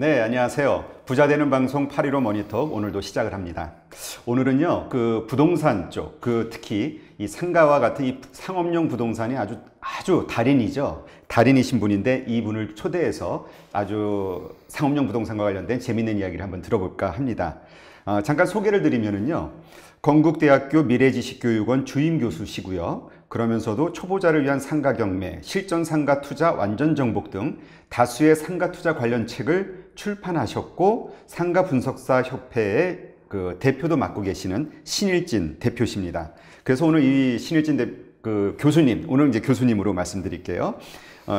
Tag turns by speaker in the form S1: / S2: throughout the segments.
S1: 네, 안녕하세요. 부자 되는 방송 815 모니터 오늘도 시작을 합니다. 오늘은요, 그 부동산 쪽, 특히 이 상가와 같은 이 상업용 부동산이 아주 달인이죠. 달인이신 분인데 이분을 초대해서 아주 상업용 부동산과 관련된 재밌는 이야기를 한번 들어볼까 합니다. 잠깐 소개를 드리면은요, 건국대학교 미래지식교육원 주임 교수시고요. 그러면서도 초보자를 위한 상가 경매, 실전 상가 투자 완전 정복 등 다수의 상가 투자 관련 책을 출판하셨고 상가 분석사 협회의 대표도 맡고 계시는 신일진 대표십니다. 그래서 오늘 이 신일진 교수님, 오늘 이제 교수님으로 말씀드릴게요.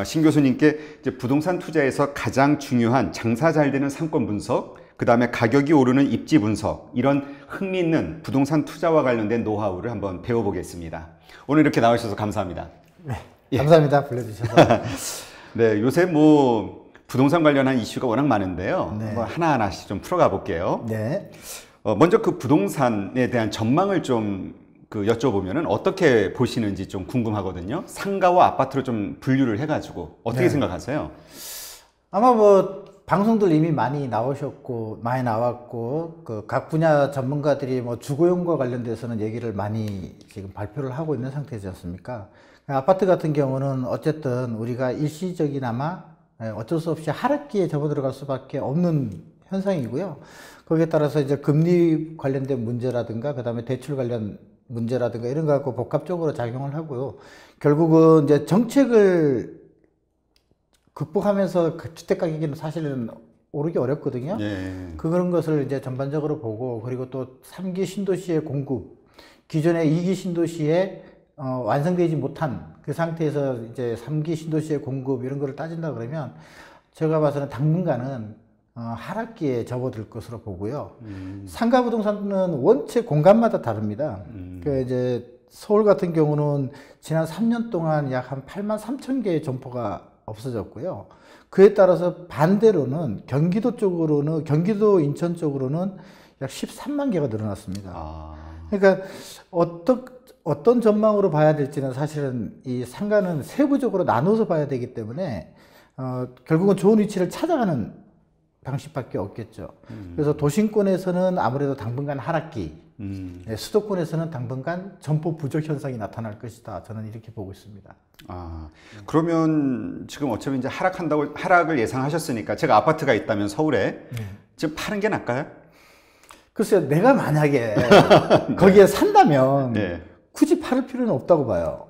S1: 신 교수님께 이제 부동산 투자에서 가장 중요한 장사 잘 되는 상권 분석, 그 다음에 가격이 오르는 입지 분석, 이런 흥미있는 부동산 투자와 관련된 노하우를 한번 배워보겠습니다. 오늘 이렇게 나오셔서 감사합니다.
S2: 네,
S1: 예.
S2: 감사합니다. 불러주셔서.
S1: 네, 요새 부동산 관련한 이슈가 워낙 많은데요.
S2: 네.
S1: 한번 하나하나씩 좀 풀어가 볼게요.
S2: 네.
S1: 먼저 그 부동산에 대한 전망을 좀 여쭤보면은 어떻게 보시는지 좀 궁금하거든요. 상가와 아파트로 좀 분류를 해가지고 어떻게
S2: 네.
S1: 생각하세요?
S2: 아마 방송들 이미 많이 나왔고 각 분야 전문가들이 주거용과 관련돼서는 얘기를 많이 지금 발표를 하고 있는 상태지 않습니까? 아파트 같은 경우는 어쨌든 우리가 일시적이나마 어쩔 수 없이 하락기에 접어들어갈 수밖에 없는 현상이고요. 거기에 따라서 이제 금리 관련된 문제라든가 그다음에 대출 관련 문제라든가 이런 거 갖고 복합적으로 작용을 하고요. 결국은 이제 정책을 극복하면서 주택 가격이 사실은 오르기 어렵거든요.
S1: 예.
S2: 그런 것을 이제 전반적으로 보고, 그리고 또 3기 신도시의 공급, 기존의 2기 신도시에 완성되지 못한 그 상태에서 이제 3기 신도시의 공급 이런 거를 따진다 그러면 제가 봐서는 당분간은 하락기에 접어들 것으로 보고요. 상가 부동산은 원체 공간마다 다릅니다. 이제 서울 같은 경우는 지난 3년 동안 약 한 8만 3천 개의 점포가 없어졌고요. 그에 따라서 반대로는 경기도 인천 쪽으로는 약 13만 개가 늘어났습니다. 그러니까 어떤 전망으로 봐야 될지는 사실은 이 상가는 세부적으로 나눠서 봐야 되기 때문에 결국은 좋은 위치를 찾아가는 방식밖에 없겠죠. 그래서 도심권에서는 아무래도 당분간 하락기, 수도권에서는 당분간 점포 부족 현상이 나타날 것이다. 저는 이렇게 보고 있습니다.
S1: 그러면 지금 어차피 이제 하락을 예상하셨으니까 제가 아파트가 있다면 서울에 지금 파는 게 나을까요?
S2: 글쎄요, 내가 만약에 거기에 산다면 굳이 팔을 필요는 없다고 봐요.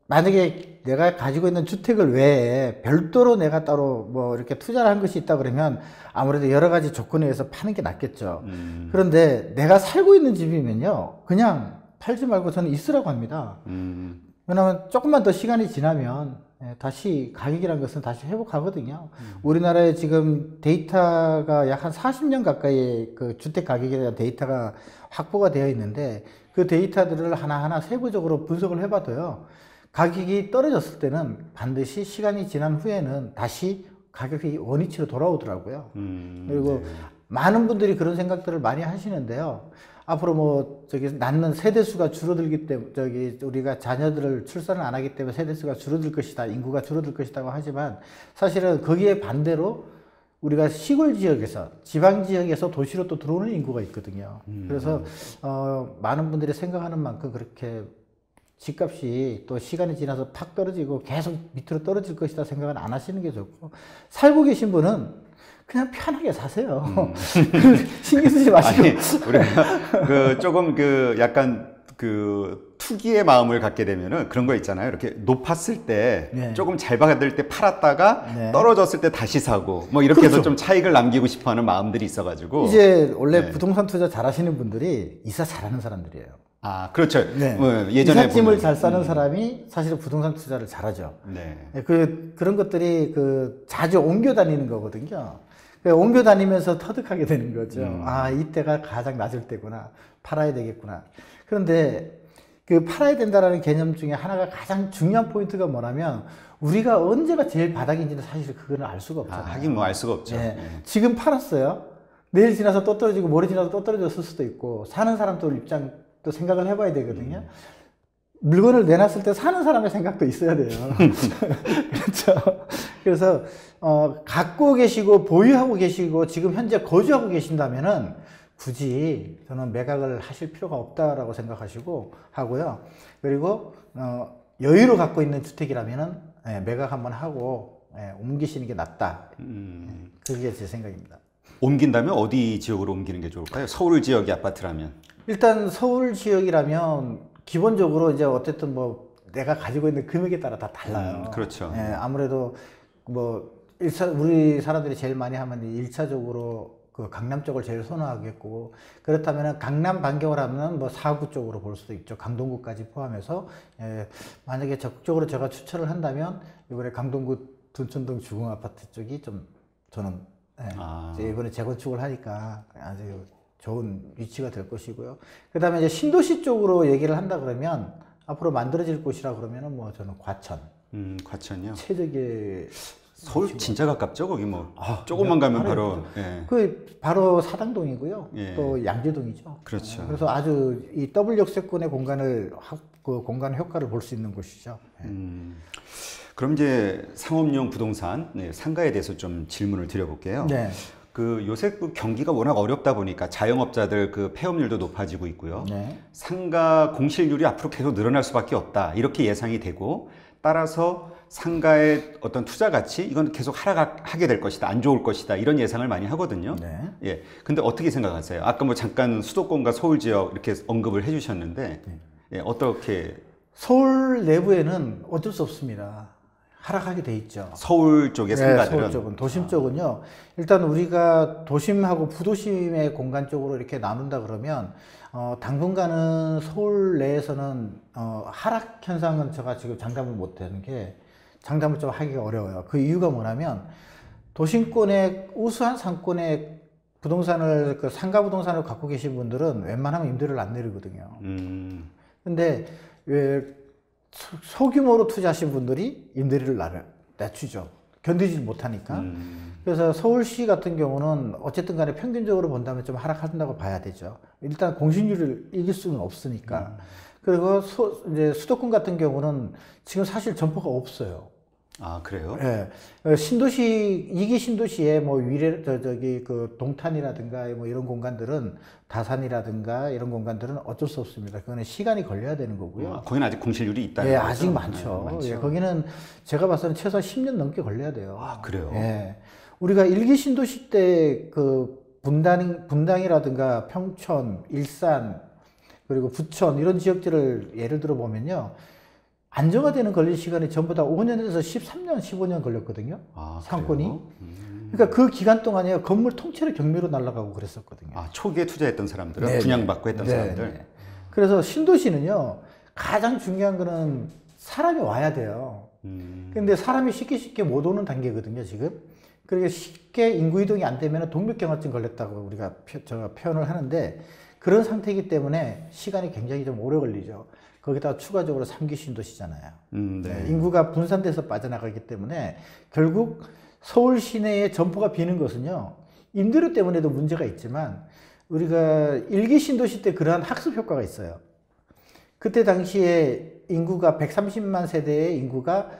S2: 만약에 내가 가지고 있는 주택을 외에 별도로 내가 따로 이렇게 투자를 한 것이 있다 그러면 아무래도 여러 가지 조건에 의해서 파는 게 낫겠죠. 그런데 내가 살고 있는 집이면요, 그냥 팔지 말고 저는 있으라고 합니다. 왜냐하면 조금만 더 시간이 지나면 다시 가격이라는 것은 다시 회복하거든요. 우리나라에 지금 데이터가 약 한 40년 가까이 그 주택 가격에 대한 데이터가 확보가 되어 있는데 그 데이터들을 하나하나 세부적으로 분석을 해봐도요, 가격이 떨어졌을 때는 반드시 시간이 지난 후에는 다시 가격이 원위치로 돌아오더라고요. 그리고 많은 분들이 그런 생각들을 많이 하시는데요. 앞으로 낳는 세대수가 줄어들기 때문에, 우리가 자녀들을 출산을 안 하기 때문에 세대수가 줄어들 것이다, 인구가 줄어들 것이라고 하지만 사실은 거기에 반대로 우리가 시골 지역에서, 지방 지역에서 도시로 또 들어오는 인구가 있거든요. 그래서 많은 분들이 생각하는 만큼 그렇게 집값이 또 시간이 지나서 팍 떨어지고 계속 밑으로 떨어질 것이다 생각은 안 하시는 게 좋고, 살고 계신 분은 그냥 편하게 사세요. 신경 쓰지 마시고.
S1: 우리가 조금 약간 투기의 마음을 갖게 되면은 그런 거 있잖아요. 이렇게 높았을 때 조금 잘 받을 때 팔았다가 떨어졌을 때 다시 사고 이렇게 해서 좀 차익을 남기고 싶어 하는 마음들이 있어가지고.
S2: 이제 원래 부동산 투자 잘 하시는 분들이 이사 잘하는 사람들이에요.
S1: 그렇죠.
S2: 예전에 이삿짐을 잘 싸는 사람이 사실은 부동산 투자를 잘하죠. 그런 것들이 자주 옮겨 다니는 거거든요. 옮겨 다니면서 터득하게 되는 거죠. 이때가 가장 낮을 때구나. 팔아야 되겠구나. 그런데 팔아야 된다라는 개념 중에 하나가 가장 중요한 포인트가 뭐냐면 우리가 언제가 제일 바닥인지는 사실 그거는 알 수가 없잖아요.
S1: 하긴 알 수가 없죠.
S2: 지금 팔았어요. 내일 지나서 또 떨어지고 모레 지나서 또 떨어졌을 수도 있고, 사는 사람들 입장 또 생각을 해봐야 되거든요. 물건을 내놨을 때 사는 사람의 생각도 있어야 돼요. 그렇죠. 그래서 갖고 계시고 보유하고 계시고 지금 현재 거주하고 계신다면은 굳이 저는 매각을 하실 필요가 없다라고 생각하시고 하고요. 그리고 여유로 갖고 있는 주택이라면은 매각 한번 하고 옮기시는 게 낫다. 그게 제 생각입니다.
S1: 옮긴다면 어디 지역으로 옮기는 게 좋을까요? 서울 지역의 아파트라면.
S2: 일단 서울 지역이라면 기본적으로 이제 어쨌든 뭐 내가 가지고 있는 금액에 따라 다 달라요.
S1: 그렇죠.
S2: 아무래도 뭐 우리 사람들이 제일 많이 하면 1차적으로 그 강남 쪽을 제일 선호하겠고, 그렇다면 강남 반경을 하면 뭐 사구 쪽으로 볼 수도 있죠. 강동구까지 포함해서. 만약에 적극적으로 제가 추천을 한다면 이번에 강동구 둔촌동 주공 아파트 쪽이 좀 저는 이제 이번에 재건축을 하니까 아주 좋은 위치가 될 것이고요. 그 다음에 이제 신도시 쪽으로 얘기를 한다 그러면 앞으로 만들어질 곳이라 그러면은 뭐 저는 과천.
S1: 과천이요?
S2: 최적의.
S1: 서울 진짜 가깝죠? 거기 뭐 조금만 가면 바로.
S2: 그 바로 사당동이고요.
S1: 예.
S2: 또 양재동이죠.
S1: 그렇죠.
S2: 그래서 아주 이 더블 역세권의 공간을 그 공간 효과를 볼 수 있는 곳이죠.
S1: 그럼 이제 상업용 부동산 상가에 대해서 좀 질문을 드려볼게요.
S2: 네.
S1: 그 요새 그 경기가 워낙 어렵다 보니까 자영업자들 그 폐업률도 높아지고 있고요.
S2: 네.
S1: 상가 공실률이 앞으로 계속 늘어날 수밖에 없다. 이렇게 예상이 되고, 따라서 상가의 어떤 투자 가치 이건 계속 하락하게 될 것이다, 안 좋을 것이다, 이런 예상을 많이 하거든요.
S2: 네.
S1: 예. 근데 어떻게 생각하세요? 아까 뭐 잠깐 수도권과 서울 지역 이렇게 언급을 해주셨는데 예, 어떻게?
S2: 서울 내부에는 어쩔 수 없습니다. 하락하게 돼 있죠.
S1: 서울 쪽의 상가들은.
S2: 서울 쪽은. 도심 쪽은요. 일단 우리가 도심하고 부도심의 공간 쪽으로 이렇게 나눈다 그러면 당분간은 서울 내에서는 하락 현상은 제가 지금 장담을 못 하는 게, 장담을 좀 하기가 어려워요. 그 이유가 뭐냐면 도심권의 우수한 상권의 부동산을, 그 상가 부동산을 갖고 계신 분들은 웬만하면 임대료를 안 내리거든요. 근데 왜 소규모로 투자하신 분들이 임대료를 낮추죠. 견디지 못하니까. 그래서 서울시 같은 경우는 어쨌든 간에 평균적으로 본다면 좀 하락한다고 봐야 되죠. 일단 공실률을 이길 수는 없으니까. 그리고 이제 수도권 같은 경우는 지금 사실 점포가 없어요.
S1: 아, 그래요?
S2: 예. 신도시, 2기 신도시에 뭐 그 동탄이라든가 뭐 이런 공간들은, 다산이라든가 이런 공간들은 어쩔 수 없습니다. 그거는 시간이 걸려야 되는 거고요.
S1: 거기는 아직 공실률이 있다는
S2: 예,
S1: 거죠?
S2: 아직 많죠.
S1: 많죠.
S2: 예, 거기는 제가 봐서는 최소한 10년 넘게 걸려야 돼요.
S1: 아, 그래요?
S2: 예. 우리가 1기 신도시 때 그 분당이라든가 평촌, 일산, 그리고 부천 이런 지역들을 예를 들어 보면요. 안정화되는 걸릴 시간이 전부 다 5년에서 13년, 15년 걸렸거든요. 상권이. 그러니까 그 기간 동안에 건물 통째로 경매로 날아가고 그랬었거든요.
S1: 초기에 투자했던 사람들은
S2: 네네.
S1: 분양받고 했던 사람들.
S2: 네네. 그래서 신도시는요, 가장 중요한 거는 사람이 와야 돼요. 근데 사람이 쉽게 못 오는 단계거든요, 지금. 그러니까 쉽게 인구 이동이 안 되면 동맥경화증 걸렸다고 우리가 제가 표현을 하는데, 그런 상태이기 때문에 시간이 굉장히 좀 오래 걸리죠. 거기다가 추가적으로 3기 신도시잖아요.
S1: 네.
S2: 인구가 분산돼서 빠져나가기 때문에 결국 서울 시내에 점포가 비는 것은요, 임대료 때문에도 문제가 있지만 우리가 1기 신도시 때 그러한 학습 효과가 있어요. 그때 당시에 인구가 130만 세대의 인구가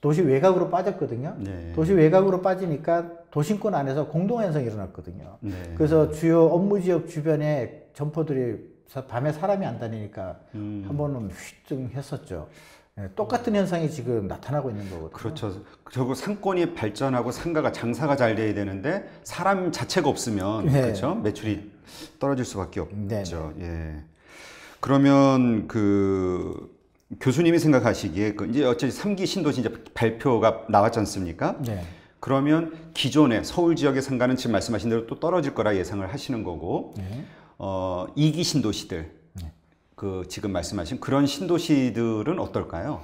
S2: 도시 외곽으로 빠졌거든요.
S1: 네.
S2: 도시 외곽으로 빠지니까 도심권 안에서 공동화 현상이 일어났거든요.
S1: 네.
S2: 그래서 주요 업무 지역 주변에 점포들이 밤에 사람이 안 다니니까 한 번은 휘청했었죠. 네, 똑같은 현상이 지금 나타나고 있는 거거든요.
S1: 그렇죠. 결국 상권이 발전하고 상가가 장사가 잘 돼야 되는데 사람 자체가 없으면
S2: 네.
S1: 그렇죠? 매출이 떨어질 수밖에 없죠.
S2: 네.
S1: 예. 그러면 그 교수님이 생각하시기에 이제 어차피 3기 신도시 이제 발표가 나왔지 않습니까?
S2: 네.
S1: 그러면 기존의 서울 지역의 상가는 지금 말씀하신 대로 또 떨어질 거라 예상을 하시는 거고,
S2: 네.
S1: 2기 신도시들, 그 지금 말씀하신 그런 신도시들은 어떨까요?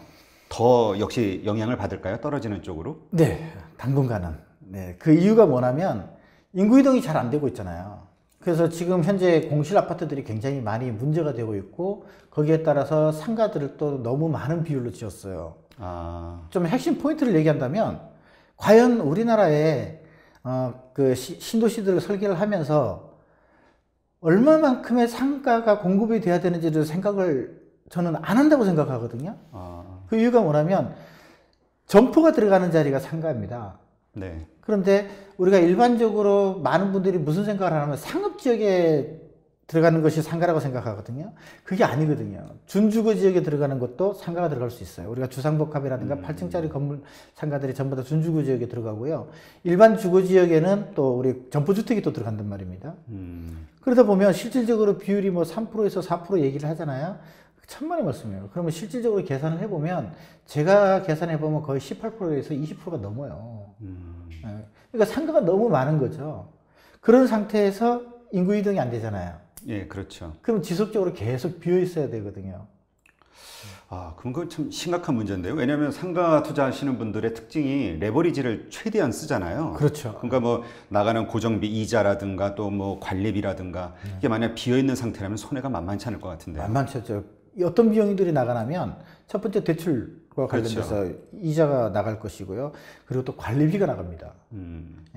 S1: 더 역시 영향을 받을까요? 떨어지는 쪽으로?
S2: 네, 당분간은. 네, 그 이유가 뭐냐면 인구 이동이 잘 안 되고 있잖아요. 그래서 지금 현재 공실 아파트들이 굉장히 많이 문제가 되고 있고, 거기에 따라서 상가들을 또 너무 많은 비율로 지었어요. 좀 핵심 포인트를 얘기한다면, 과연 우리나라에 그 신도시들을 설계를 하면서 얼마만큼의 상가가 공급이 돼야 되는지를 생각을 저는 안 한다고 생각하거든요.
S1: 아,
S2: 그 이유가 뭐냐면 점포가 들어가는 자리가 상가입니다.
S1: 네.
S2: 그런데 우리가 일반적으로 많은 분들이 무슨 생각을 하냐면 상업지역에 들어가는 것이 상가라고 생각하거든요. 그게 아니거든요. 준주거 지역에 들어가는 것도 상가가 들어갈 수 있어요. 우리가 주상복합이라든가 8층짜리 건물 상가들이 전부 다 준주거 지역에 들어가고요. 일반 주거 지역에는 또 우리 점포주택이 또 들어간단 말입니다. 그러다 보면 실질적으로 비율이 뭐 3%에서 4% 얘기를 하잖아요. 천만의 말씀이에요. 그러면 실질적으로 계산을 해보면 제가 계산해보면 거의 18%에서 20%가 넘어요. 그러니까 상가가 너무 많은 거죠. 그런 상태에서 인구 이동이 안 되잖아요.
S1: 예, 그렇죠.
S2: 그럼 지속적으로 계속 비어 있어야 되거든요.
S1: 아, 그럼 그건 참 심각한 문제인데요. 왜냐하면 상가 투자하시는 분들의 특징이 레버리지를 최대한 쓰잖아요.
S2: 그렇죠.
S1: 그러니까 뭐 나가는 고정비 이자라든가 또 뭐 관리비라든가 이게 만약 비어 있는 상태라면 손해가 만만치 않을 것 같은데요.
S2: 만만치 않죠. 어떤 비용들이 나가냐면 첫 번째 대출과 관련돼서
S1: 그렇죠.
S2: 이자가 나갈 것이고요. 그리고 또 관리비가 나갑니다.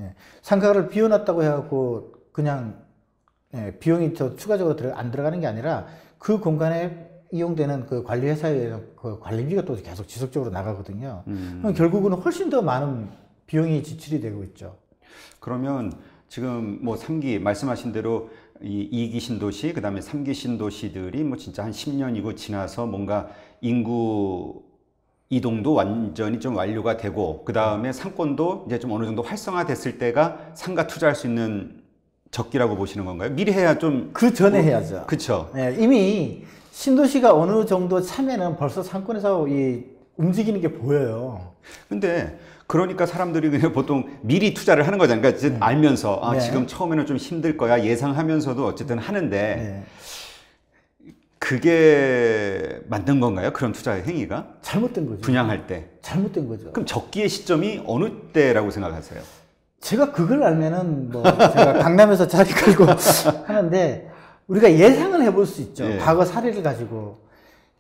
S2: 예. 상가를 비워놨다고 해갖고 그냥 비용이 더 추가적으로 안 들어가는 게 아니라 그 공간에 이용되는 그 관리회사의 그 관리비가 또 계속 지속적으로 나가거든요. 그럼 결국은 훨씬 더 많은 비용이 지출이 되고 있죠.
S1: 그러면 지금 뭐 3기 말씀하신 대로 이 2기 신도시, 그 다음에 3기 신도시들이 뭐 진짜 한 10년이고 지나서 뭔가 인구 이동도 완전히 좀 완료가 되고, 그 다음에 상권도 이제 좀 어느 정도 활성화됐을 때가 상가 투자할 수 있는 적기라고 보시는 건가요? 미리 해야 좀.
S2: 그 전에 해야죠.
S1: 그쵸.
S2: 네, 이미 신도시가 어느 정도 차면은 벌써 상권에서 움직이는 게 보여요.
S1: 근데 그러니까 사람들이 그냥 보통 미리 투자를 하는 거잖아요. 그러니까 이제 알면서 아,
S2: 네.
S1: 지금 처음에는 좀 힘들 거야 예상하면서도 어쨌든 하는데
S2: 네.
S1: 그게 맞는 건가요? 그런 투자 행위가?
S2: 잘못된 거죠.
S1: 분양할 때.
S2: 잘못된 거죠.
S1: 그럼 적기의 시점이 어느 때라고 생각하세요?
S2: 제가 그걸 알면은 뭐 제가 강남에서 자리 끌고 하는데 우리가 예상을 해볼 수 있죠.
S1: 예.
S2: 과거 사례를 가지고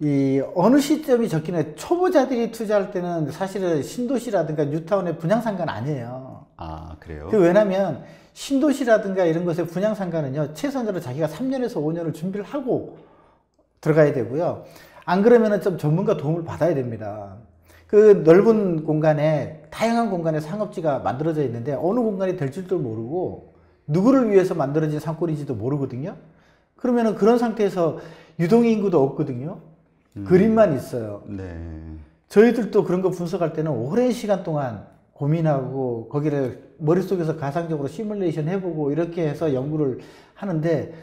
S2: 이 어느 시점이 적기는 초보자들이 투자할 때는 사실은 신도시라든가 뉴타운의 분양상가는 아니에요.
S1: 아, 그래요?
S2: 왜냐면 신도시라든가 이런 것의 분양상가는요 최소한으로 자기가 3년에서 5년을 준비를 하고 들어가야 되고요. 안 그러면은 좀 전문가 도움을 받아야 됩니다. 그 넓은 공간에 다양한 공간에 상업지가 만들어져 있는데 어느 공간이 될 줄도 모르고 누구를 위해서 만들어진 상권인지도 모르거든요. 그러면은 그런 상태에서 유동인구도 없거든요. 그림만 있어요.
S1: 네.
S2: 저희들도 그런 거 분석할 때는 오랜 시간 동안 고민하고 거기를 머릿속에서 가상적으로 시뮬레이션 해보고 이렇게 해서 연구를 하는데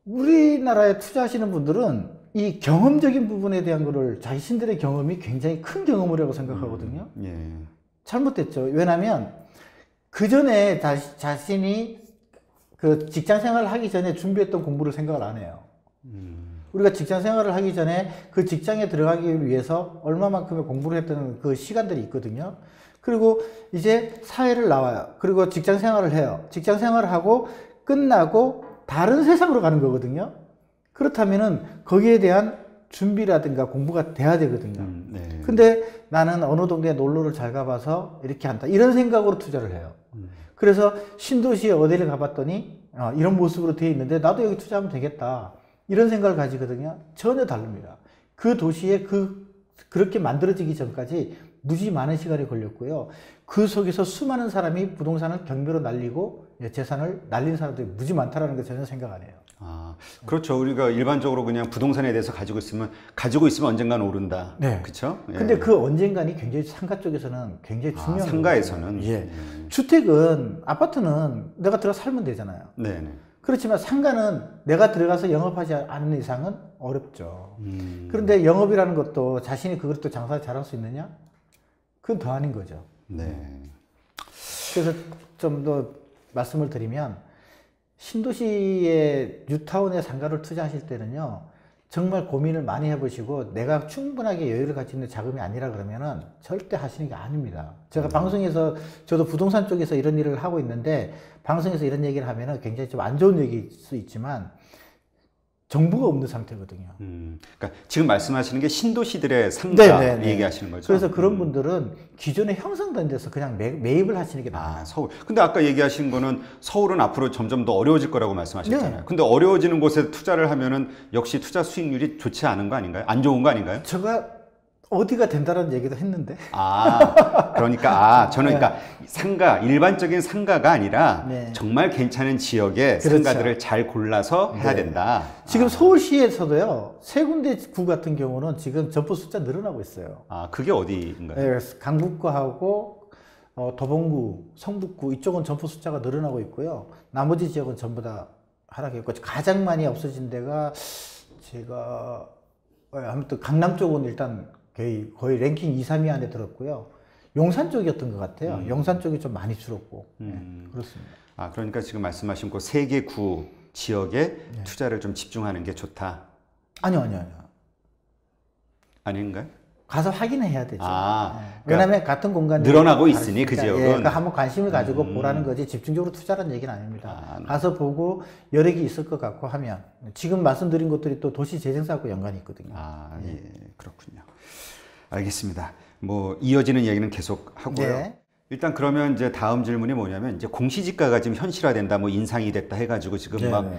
S2: 우리나라에 투자하시는 분들은 이 경험적인 부분에 대한 거를 자신들의 경험이 굉장히 큰 경험이라고 생각하거든요.
S1: 예.
S2: 잘못됐죠. 왜냐하면 그 전에 자신이 그 직장 생활을 하기 전에 준비했던 공부를 생각을 안 해요. 우리가 직장 생활을 하기 전에 그 직장에 들어가기 위해서 얼마만큼의 공부를 했던 그 시간들이 있거든요. 그리고 이제 사회를 나와요. 그리고 직장 생활을 해요. 직장 생활을 하고 끝나고 다른 세상으로 가는 거거든요. 그렇다면은 거기에 대한 준비라든가 공부가 돼야 되거든요.
S1: 네.
S2: 근데 나는 어느 동네에 놀러를 잘 가봐서 이렇게 한다. 이런 생각으로 투자를 해요. 그래서 신도시에 어디를 가봤더니 이런 모습으로 되어 있는데 나도 여기 투자하면 되겠다. 이런 생각을 가지거든요. 전혀 다릅니다. 그 도시에 그렇게 만들어지기 전까지 무지 많은 시간이 걸렸고요. 그 속에서 수많은 사람이 부동산을 경매로 날리고 재산을 날린 사람들이 무지 많다라는 거 전혀 생각 안 해요.
S1: 아, 그렇죠. 우리가 일반적으로 그냥 부동산에 대해서 가지고 있으면 언젠가는 오른다.
S2: 네.
S1: 그렇죠? 예.
S2: 근데 그 언젠가니 굉장히 상가 쪽에서는 굉장히 중요한
S1: 상가에서는.
S2: 거거든요. 예. 주택은 아파트는 내가 들어가 살면 되잖아요.
S1: 네.
S2: 그렇지만 상가는 내가 들어가서 영업하지 않는 이상은 어렵죠. 그런데 영업이라는 것도 자신이 그것도 장사 잘할 수 있느냐? 그건 더 아닌 거죠.
S1: 네.
S2: 그래서 좀 더 말씀을 드리면 신도시의 뉴타운의 상가를 투자하실 때는요 정말 고민을 많이 해보시고 내가 충분하게 여유를 가지고 있는 자금이 아니라 그러면은 절대 하시는 게 아닙니다. 제가 방송에서 저도 부동산 쪽에서 이런 일을 하고 있는데 방송에서 이런 얘기를 하면은 굉장히 좀 안 좋은 얘기일 수 있지만 정보가 없는 상태거든요.
S1: 그러니까 지금 말씀하시는 게 신도시들의 상가 얘기하시는 거죠.
S2: 그래서 그런 분들은 기존에 형성된 데서 그냥 매입을 하시는 게 나아요.
S1: 서울. 근데 아까 얘기하신 거는 서울은 앞으로 점점 더 어려워질 거라고 말씀하셨잖아요. 근데 어려워지는 곳에 투자를 하면은 역시 투자 수익률이 좋지 않은 거 아닌가요? 안 좋은 거 아닌가요?
S2: 제가 어디가 된다는 얘기도 했는데.
S1: 그러니까 저는 그러니까 상가, 일반적인 상가가 아니라 정말 괜찮은 지역의
S2: 그렇죠.
S1: 상가들을 잘 골라서 해야 된다.
S2: 지금 서울시에서도요, 세 군데 구 같은 경우는 지금 점포 숫자 늘어나고 있어요.
S1: 그게 어디인가요?
S2: 네, 강북구하고 도봉구, 성북구 이쪽은 점포 숫자가 늘어나고 있고요. 나머지 지역은 전부 다 하락했고, 가장 많이 없어진 데가 제가 아무튼 강남 쪽은 일단 거의 랭킹 2, 3위 안에 들었고요. 용산 쪽이었던 것 같아요. 용산 쪽이 좀 많이 줄었고. 그렇습니다.
S1: 그러니까 지금 말씀하신 그 세 개 구 지역에 투자를 좀 집중하는 게 좋다.
S2: 아니요.
S1: 아닌가요?
S2: 가서 확인해야 되죠.
S1: 그러니까
S2: 왜냐하면 같은 공간이
S1: 늘어나고 있으니 그 지역은.
S2: 그러니까 한번 관심을 가지고 보라는 거지 집중적으로 투자라는 얘기는 아닙니다. 가서 보고 여력이 있을 것 같고 하면 지금 말씀드린 것들이 또 도시재생사하고 연관이 있거든요.
S1: 예, 그렇군요. 알겠습니다. 뭐 이어지는 얘기는 계속 하고요. 일단 그러면 이제 다음 질문이 뭐냐면 이제 공시지가가 지금 현실화된다, 뭐 인상이 됐다 해가지고 지금 막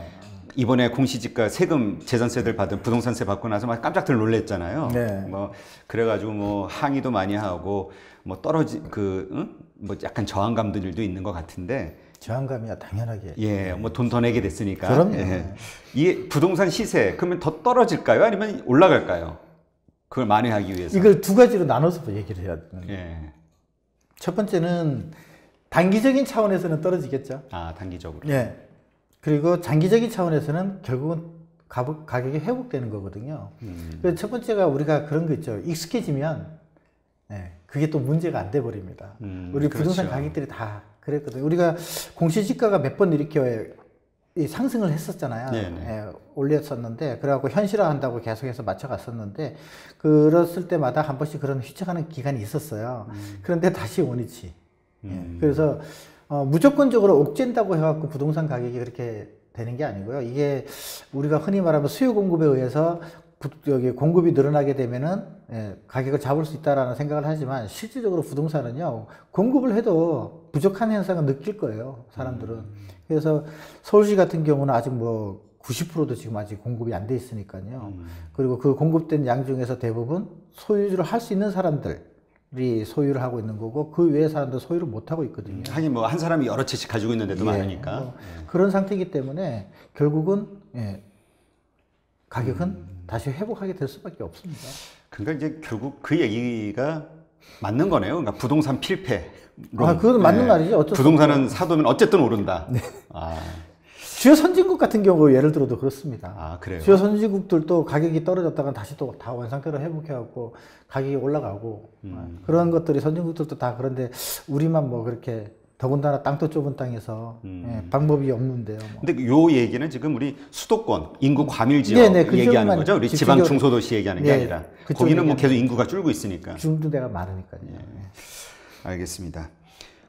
S1: 이번에 공시지가 세금 재산세들 받은 부동산세 받고 나서 막 깜짝들 놀랬잖아요. 뭐 그래가지고 뭐 항의도 많이 하고 뭐 뭐 약간 저항감들도 있는 것 같은데.
S2: 저항감이야 당연하게.
S1: 뭐 돈 더 내게 됐으니까.
S2: 그럼요.
S1: 이 부동산 시세 그러면 더 떨어질까요? 아니면 올라갈까요? 그걸 만회하기 위해서.
S2: 이걸 두 가지로 나눠서 얘기를 해야 되는데. 첫 번째는 단기적인 차원에서는 떨어지겠죠.
S1: 단기적으로.
S2: 그리고 장기적인 차원에서는 결국은 가격이 회복되는 거거든요. 그래서 첫 번째가 우리가 그런 거 있죠. 익숙해지면 그게 또 문제가 안 돼 버립니다. 우리 부동산
S1: 그렇죠.
S2: 가격들이 다 그랬거든요. 우리가 공시지가가 몇 번 이렇게 상승을 했었잖아요. 올렸었는데 그래갖고 현실화한다고 계속해서 맞춰갔었는데 그랬을 때마다 한 번씩 그런 휘청하는 기간이 있었어요. 그런데 다시 원위치. 그래서 무조건적으로 옥죄인다고 해갖고 부동산 가격이 그렇게 되는 게 아니고요. 이게 우리가 흔히 말하면 수요 공급에 의해서 여기 공급이 늘어나게 되면은 가격을 잡을 수 있다라는 생각을 하지만 실질적으로 부동산은요 공급을 해도 부족한 현상을 느낄 거예요 사람들은. 그래서 서울시 같은 경우는 아직 뭐 90%도 지금 아직 공급이 안 돼 있으니까요. 그리고 그 공급된 양 중에서 대부분 소유주를 할 수 있는 사람들이 소유를 하고 있는 거고 그 외의 사람들은 소유를 못 하고 있거든요.
S1: 하긴 뭐 한 사람이 여러 채씩 가지고 있는 데도 많으니까.
S2: 그런 상태이기 때문에 결국은 가격은 다시 회복하게 될 수밖에 없습니다.
S1: 그러니까 이제 결국 그 얘기가 맞는 거네요. 그러니까 부동산 필패.
S2: 그건 맞는 말이죠.
S1: 부동산은 사두면 어쨌든 오른다.
S2: 주요 선진국 같은 경우 예를 들어도 그렇습니다.
S1: 그래요?
S2: 주요 선진국들도 가격이 떨어졌다가 다시 또 다 원상태로 회복해갖고 가격이 올라가고 그런 것들이 선진국들도 다 그런데 우리만 뭐 그렇게 더군다나 땅도 좁은 땅에서 방법이 없는데요. 뭐.
S1: 근데 요 얘기는 지금 우리 수도권 인구 과밀 지역
S2: 그
S1: 얘기하는 거죠. 우리 지방 중소도시 얘기하는 게 아니라 거기는 뭐 계속 인구가 줄고 있으니까.
S2: 줄는 데가 많으니까요.
S1: 알겠습니다.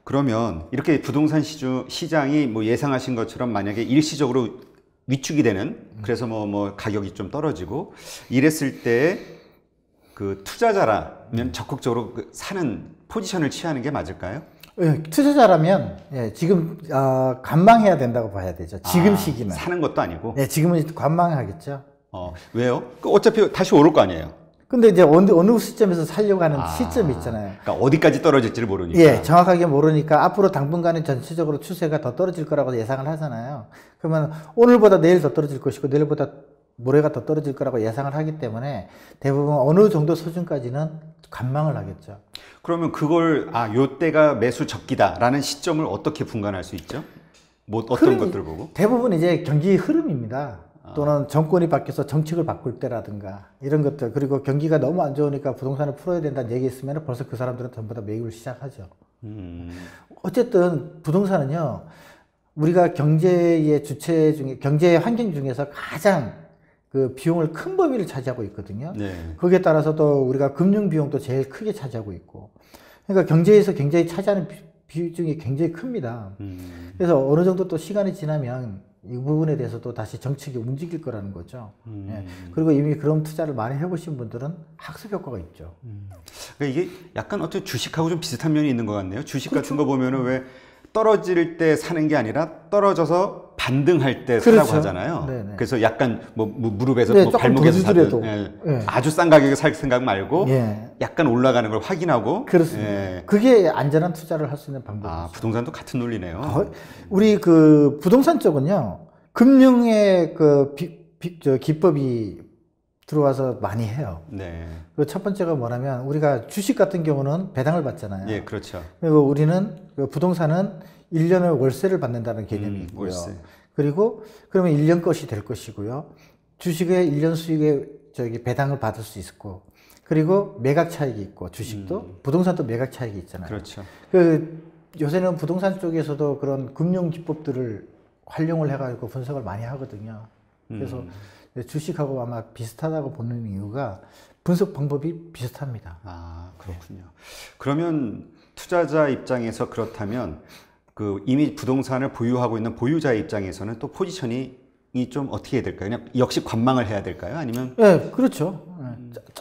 S1: 그러면 이렇게 부동산 시장이 뭐 예상하신 것처럼 만약에 일시적으로 위축이 되는 그래서 뭐 가격이 좀 떨어지고 이랬을 때 그 투자자라면 적극적으로 사는 포지션을 취하는 게 맞을까요?
S2: 투자자라면 지금 관망해야 된다고 봐야 되죠. 지금 시기는.
S1: 사는 것도 아니고.
S2: 지금은 관망하겠죠.
S1: 왜요? 어차피 다시 오를 거 아니에요.
S2: 근데 이제 어느 시점에서 살려고 하는 시점이 있잖아요.
S1: 그러니까 어디까지 떨어질지를 모르니까.
S2: 정확하게 모르니까 앞으로 당분간은 전체적으로 추세가 더 떨어질 거라고 예상을 하잖아요. 그러면 오늘보다 내일 더 떨어질 것이고 내일보다 모레가 더 떨어질 거라고 예상을 하기 때문에 대부분 어느 정도 수준까지는 관망을 하겠죠.
S1: 그러면 그걸 요때가 매수 적기다라는 시점을 어떻게 분간할 수 있죠? 뭐 어떤 것들을 보고?
S2: 대부분 이제 경기 흐름입니다. 또는 정권이 바뀌어서 정책을 바꿀 때라든가 이런 것들 그리고 경기가 너무 안 좋으니까 부동산을 풀어야 된다는 얘기 있으면 벌써 그 사람들은 전부 다 매입을 시작하죠. 어쨌든 부동산은요 우리가 경제의 주체 중에 경제 환경 중에서 가장 그 비용을 큰 범위를 차지하고 있거든요. 거기에 따라서 또 우리가 금융 비용도 제일 크게 차지하고 있고 그러니까 경제에서 굉장히 차지하는 비중이 굉장히 큽니다. 그래서 어느 정도 또 시간이 지나면 이 부분에 대해서도 다시 정책이 움직일 거라는 거죠. 예. 그리고 이미 그런 투자를 많이 해보신 분들은 학습 효과가 있죠.
S1: 그러니까 이게 약간 어떻게 주식하고 좀 비슷한 면이 있는 것 같네요. 주식 같은 거 보면은 왜 떨어질 때 사는 게 아니라 떨어져서 반등할 때 사라고
S2: 그렇죠.
S1: 하잖아요.
S2: 네네.
S1: 그래서 약간 뭐 무릎에서
S2: 네,
S1: 뭐
S2: 조금
S1: 발목에서
S2: 더 주더라도.
S1: 사든
S2: 예.
S1: 아주 싼 가격에 살 생각 말고
S2: 예.
S1: 약간 올라가는 걸 확인하고
S2: 그렇습니다.
S1: 예.
S2: 그게 안전한 투자를 할 수 있는 방법이죠.
S1: 아, 부동산도 같은 논리네요.
S2: 우리 그 부동산 쪽은요, 금융의 그 기법이 들어와서 많이 해요.
S1: 네.
S2: 그 첫 번째가 뭐냐면 우리가 주식 같은 경우는 배당을 받잖아요.
S1: 예, 그렇죠.
S2: 그리고 우리는 그 부동산은 1년을 월세를 받는다는 개념이 있고요.
S1: 월세.
S2: 그리고 그러면 1년 것이 될 것이고요. 주식의 1년 수익의 배당을 받을 수 있고, 그리고 매각 차익이 있고, 주식도 부동산도 매각 차익이 있잖아요.
S1: 그렇죠.
S2: 그 요새는 부동산 쪽에서도 그런 금융 기법들을 활용을 해가지고 분석을 많이 하거든요. 그래서 주식하고 아마 비슷하다고 보는 이유가 분석 방법이 비슷합니다.
S1: 아, 그렇군요. 그러면 투자자 입장에서 그렇다면 그 이미 부동산을 보유하고 있는 보유자의 입장에서는 또 포지션이 좀 어떻게 해야 될까요? 그냥 역시 관망을 해야 될까요? 아니면
S2: 네, 그렇죠.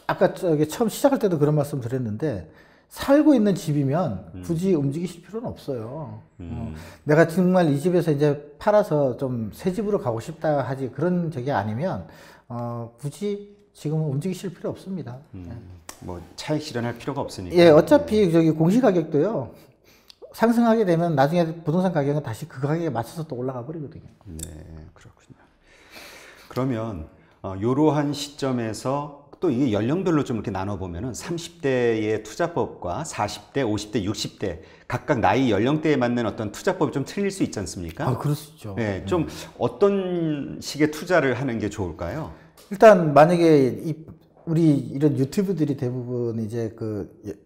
S2: 아까 처음 시작할 때도 그런 말씀 드렸는데, 살고 있는 집이면 굳이 움직이실 필요는 없어요. 내가 정말 이 집에서 이제 팔아서 좀 새 집으로 가고 싶다 하지, 그런 적이 아니면 굳이 지금은 움직이실 필요 없습니다.
S1: 뭐 차익 실현할 필요가 없으니까.
S2: 예, 어차피 공시 가격도요, 상승하게 되면 나중에 부동산 가격은 다시 그 가격에 맞춰서 또 올라가 버리거든요.
S1: 네, 그렇군요. 그러면 이러한 시점에서 또 이게 연령별로 좀 이렇게 나눠보면은 30대의 투자법과 40대, 50대, 60대 각각 나이 연령대에 맞는 어떤 투자법이 좀 틀릴 수 있지 않습니까?
S2: 아, 그럴 수 있죠.
S1: 네, 좀 어떤 식의 투자를 하는 게 좋을까요?
S2: 일단 만약에 우리 이런 유튜브들이 대부분 이제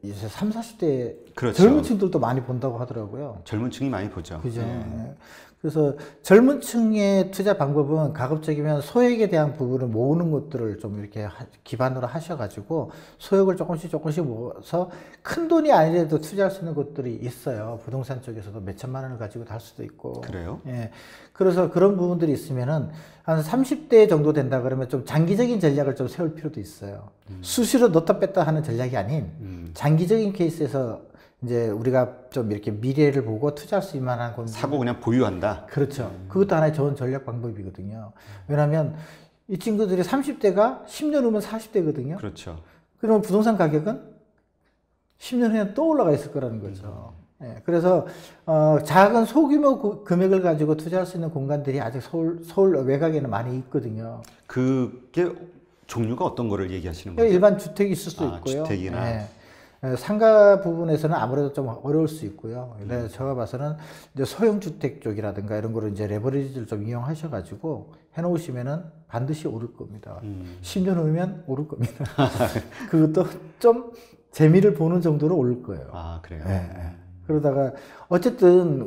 S2: 이제 3, 40대
S1: 그렇죠.
S2: 젊은 층들도 많이 본다고 하더라고요.
S1: 젊은 층이 많이 보죠.
S2: 그죠.
S1: 네.
S2: 예. 그래서 젊은 층의 투자 방법은 가급적이면 소액에 대한 부분을 모으는 것들을 좀 이렇게 기반으로 하셔가지고 소액을 조금씩 모아서 큰 돈이 아니라도 투자할 수 있는 것들이 있어요. 부동산 쪽에서도 몇 천만 원을 가지고 할 수도 있고.
S1: 그래요?
S2: 예. 그래서 그런 부분들이 있으면은 한 30대 정도 된다 그러면 좀 장기적인 전략을 좀 세울 필요도 있어요. 수시로 넣었다 뺐다 하는 전략이 아닌 장기적인 케이스에서 이제 우리가 좀 이렇게 미래를 보고 투자할 수 있는 만한 건
S1: 사고 그냥 보유한다.
S2: 그렇죠. 그것도 하나의 좋은 전략 방법이거든요. 왜냐하면 이 친구들이 30대가 10년 후면 40대거든요.
S1: 그렇죠.
S2: 그러면 부동산 가격은 10년 후에 또 올라가 있을 거라는 거죠. 예, 그래서 작은 소규모 금액을 가지고 투자할 수 있는 공간들이 아직 서울 외곽에는 많이 있거든요.
S1: 그게 종류가 어떤 거를 얘기하시는 거죠?
S2: 일반 주택이 있을 수 있고요.
S1: 주택이나.
S2: 예. 상가 부분에서는 아무래도 좀 어려울 수 있고요. 근데 제가 봐서는 이제 소형 주택 쪽이라든가 이런 거를 이제 레버리지를 좀 이용하셔가지고 해놓으시면은 반드시 오를 겁니다. 10년 후면 오를 겁니다. 그것도 좀 재미를 보는 정도로 오를 거예요.
S1: 아, 그래요?
S2: 예. 그러다가 어쨌든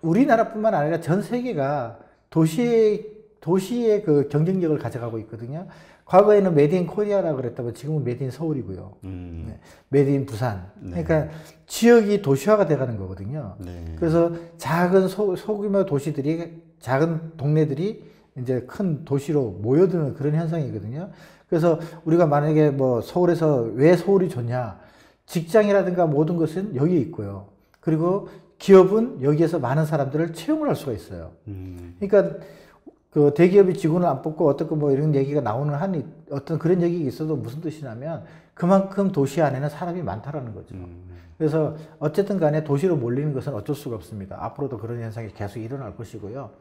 S2: 우리나라뿐만 아니라 전 세계가 도시의 그 경쟁력을 가져가고 있거든요. 과거에는 메드 인 코리아라고 그랬다면 지금은 메드 인 서울이고요. 네. 메드 인 부산.
S1: 네.
S2: 그러니까 지역이 도시화가 돼가는 거거든요.
S1: 네.
S2: 그래서 작은 소규모 도시들이, 작은 동네들이 이제 큰 도시로 모여드는 그런 현상이거든요. 그래서 우리가 만약에 뭐 서울에서 왜 서울이 좋냐? 직장이라든가 모든 것은 여기에 있고요. 그리고 기업은 여기에서 많은 사람들을 채용을 할 수가 있어요. 그러니까 그 대기업이 직원을 안 뽑고 어떻게 뭐 이런 얘기가 나오는 어떤 그런 얘기가 있어도 무슨 뜻이냐면 그만큼 도시 안에는 사람이 많다라는 거죠. 그래서 어쨌든 간에 도시로 몰리는 것은 어쩔 수가 없습니다. 앞으로도 그런 현상이 계속 일어날 것이고요.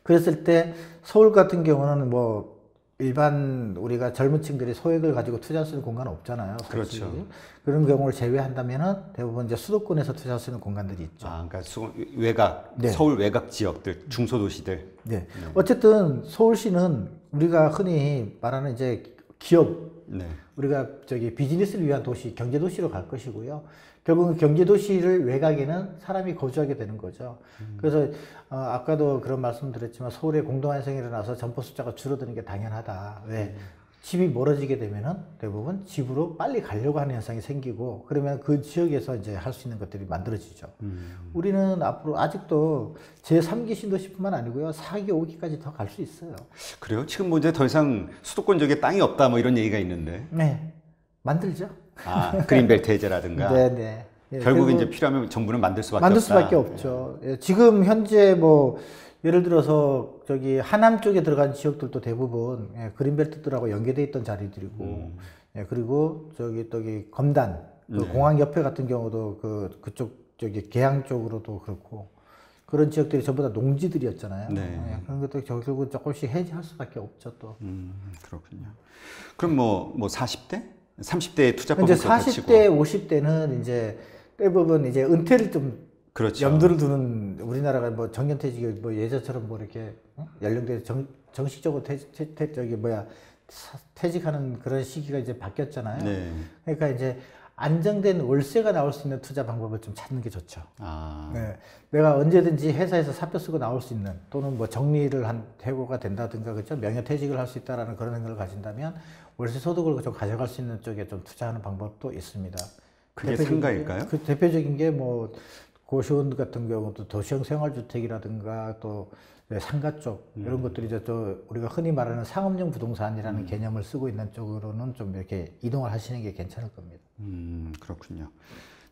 S2: 그랬을 때 서울 같은 경우는 뭐 일반 우리가 젊은 층들이 소액을 가지고 투자할 수 있는 공간은 없잖아요. 솔직히.
S1: 그렇죠.
S2: 그런 경우를 제외한다면은 대부분 이제 수도권에서 투자할 수 있는 공간들이 있죠.
S1: 아, 그러니까 외곽,
S2: 네.
S1: 서울 외곽 지역들, 중소도시들.
S2: 네. 어쨌든 서울시는 우리가 흔히 말하는 이제 기업,
S1: 네.
S2: 우리가 비즈니스를 위한 도시, 경제도시로 갈 것이고요. 결국은 경제도시를 외곽에는 사람이 거주하게 되는 거죠. 그래서 아까도 그런 말씀 드렸지만 서울에 공동환생이 일어나서 점포 숫자가 줄어드는 게 당연하다. 왜? 집이 멀어지게 되면은 대부분 집으로 빨리 가려고 하는 현상이 생기고 그러면 그 지역에서 이제 할 수 있는 것들이 만들어지죠. 우리는 앞으로 아직도 제3기 신도시뿐만 아니고요. 4기, 5기까지 더 갈 수 있어요.
S1: 그래요? 지금 뭐 이제 더 이상 수도권 지역에 땅이 없다 뭐 이런 얘기가 있는데.
S2: 네. 만들죠.
S1: 아, 그린벨트 해제라든가.
S2: 네네. 예,
S1: 결국 이제 필요하면 정부는 만들 수밖에
S2: 만들
S1: 없다.
S2: 수밖에 없죠. 예, 지금 현재 뭐 예를 들어서 저기 하남 쪽에 들어간 지역들도 대부분 예, 그린벨트들하고 연계돼 있던 자리들이고 예, 그리고 저기 검단 그 공항 옆에 같은 경우도 그쪽 저기 계양 쪽으로도 그렇고 그런 지역들이 전부 다 농지들이었잖아요.
S1: 네.
S2: 예, 그런 것도 결국은 조금씩 해지할 수밖에 없죠 또.
S1: 그렇군요. 그럼 뭐 40대? 30대의 투자법을
S2: 이제 40대, 50대는 이제 대부분 이제 은퇴를 좀
S1: 그렇죠.
S2: 염두를 두는 우리나라가 뭐 정년퇴직이 뭐 예전처럼 뭐 이렇게 연령대 정식적으로 퇴직하는 그런 시기가 이제 바뀌었잖아요.
S1: 네.
S2: 그러니까 이제 안정된 월세가 나올 수 있는 투자 방법을 좀 찾는 게 좋죠.
S1: 아.
S2: 네. 내가 언제든지 회사에서 사표 쓰고 나올 수 있는 또는 뭐 정리를 해고가 된다든가 그죠 명예퇴직을 할 수 있다라는 그런 생각을 가진다면 월세 소득을 좀 가져갈 수 있는 쪽에 좀 투자하는 방법도 있습니다.
S1: 그게 상가일까요?
S2: 그 대표적인 게 뭐 고시원 같은 경우도 도시형 생활주택이라든가 또 상가 쪽 이런 것들이 또 우리가 흔히 말하는 상업용 부동산이라는 개념을 쓰고 있는 쪽으로는 좀 이렇게 이동을 하시는 게 괜찮을 겁니다.
S1: 그렇군요.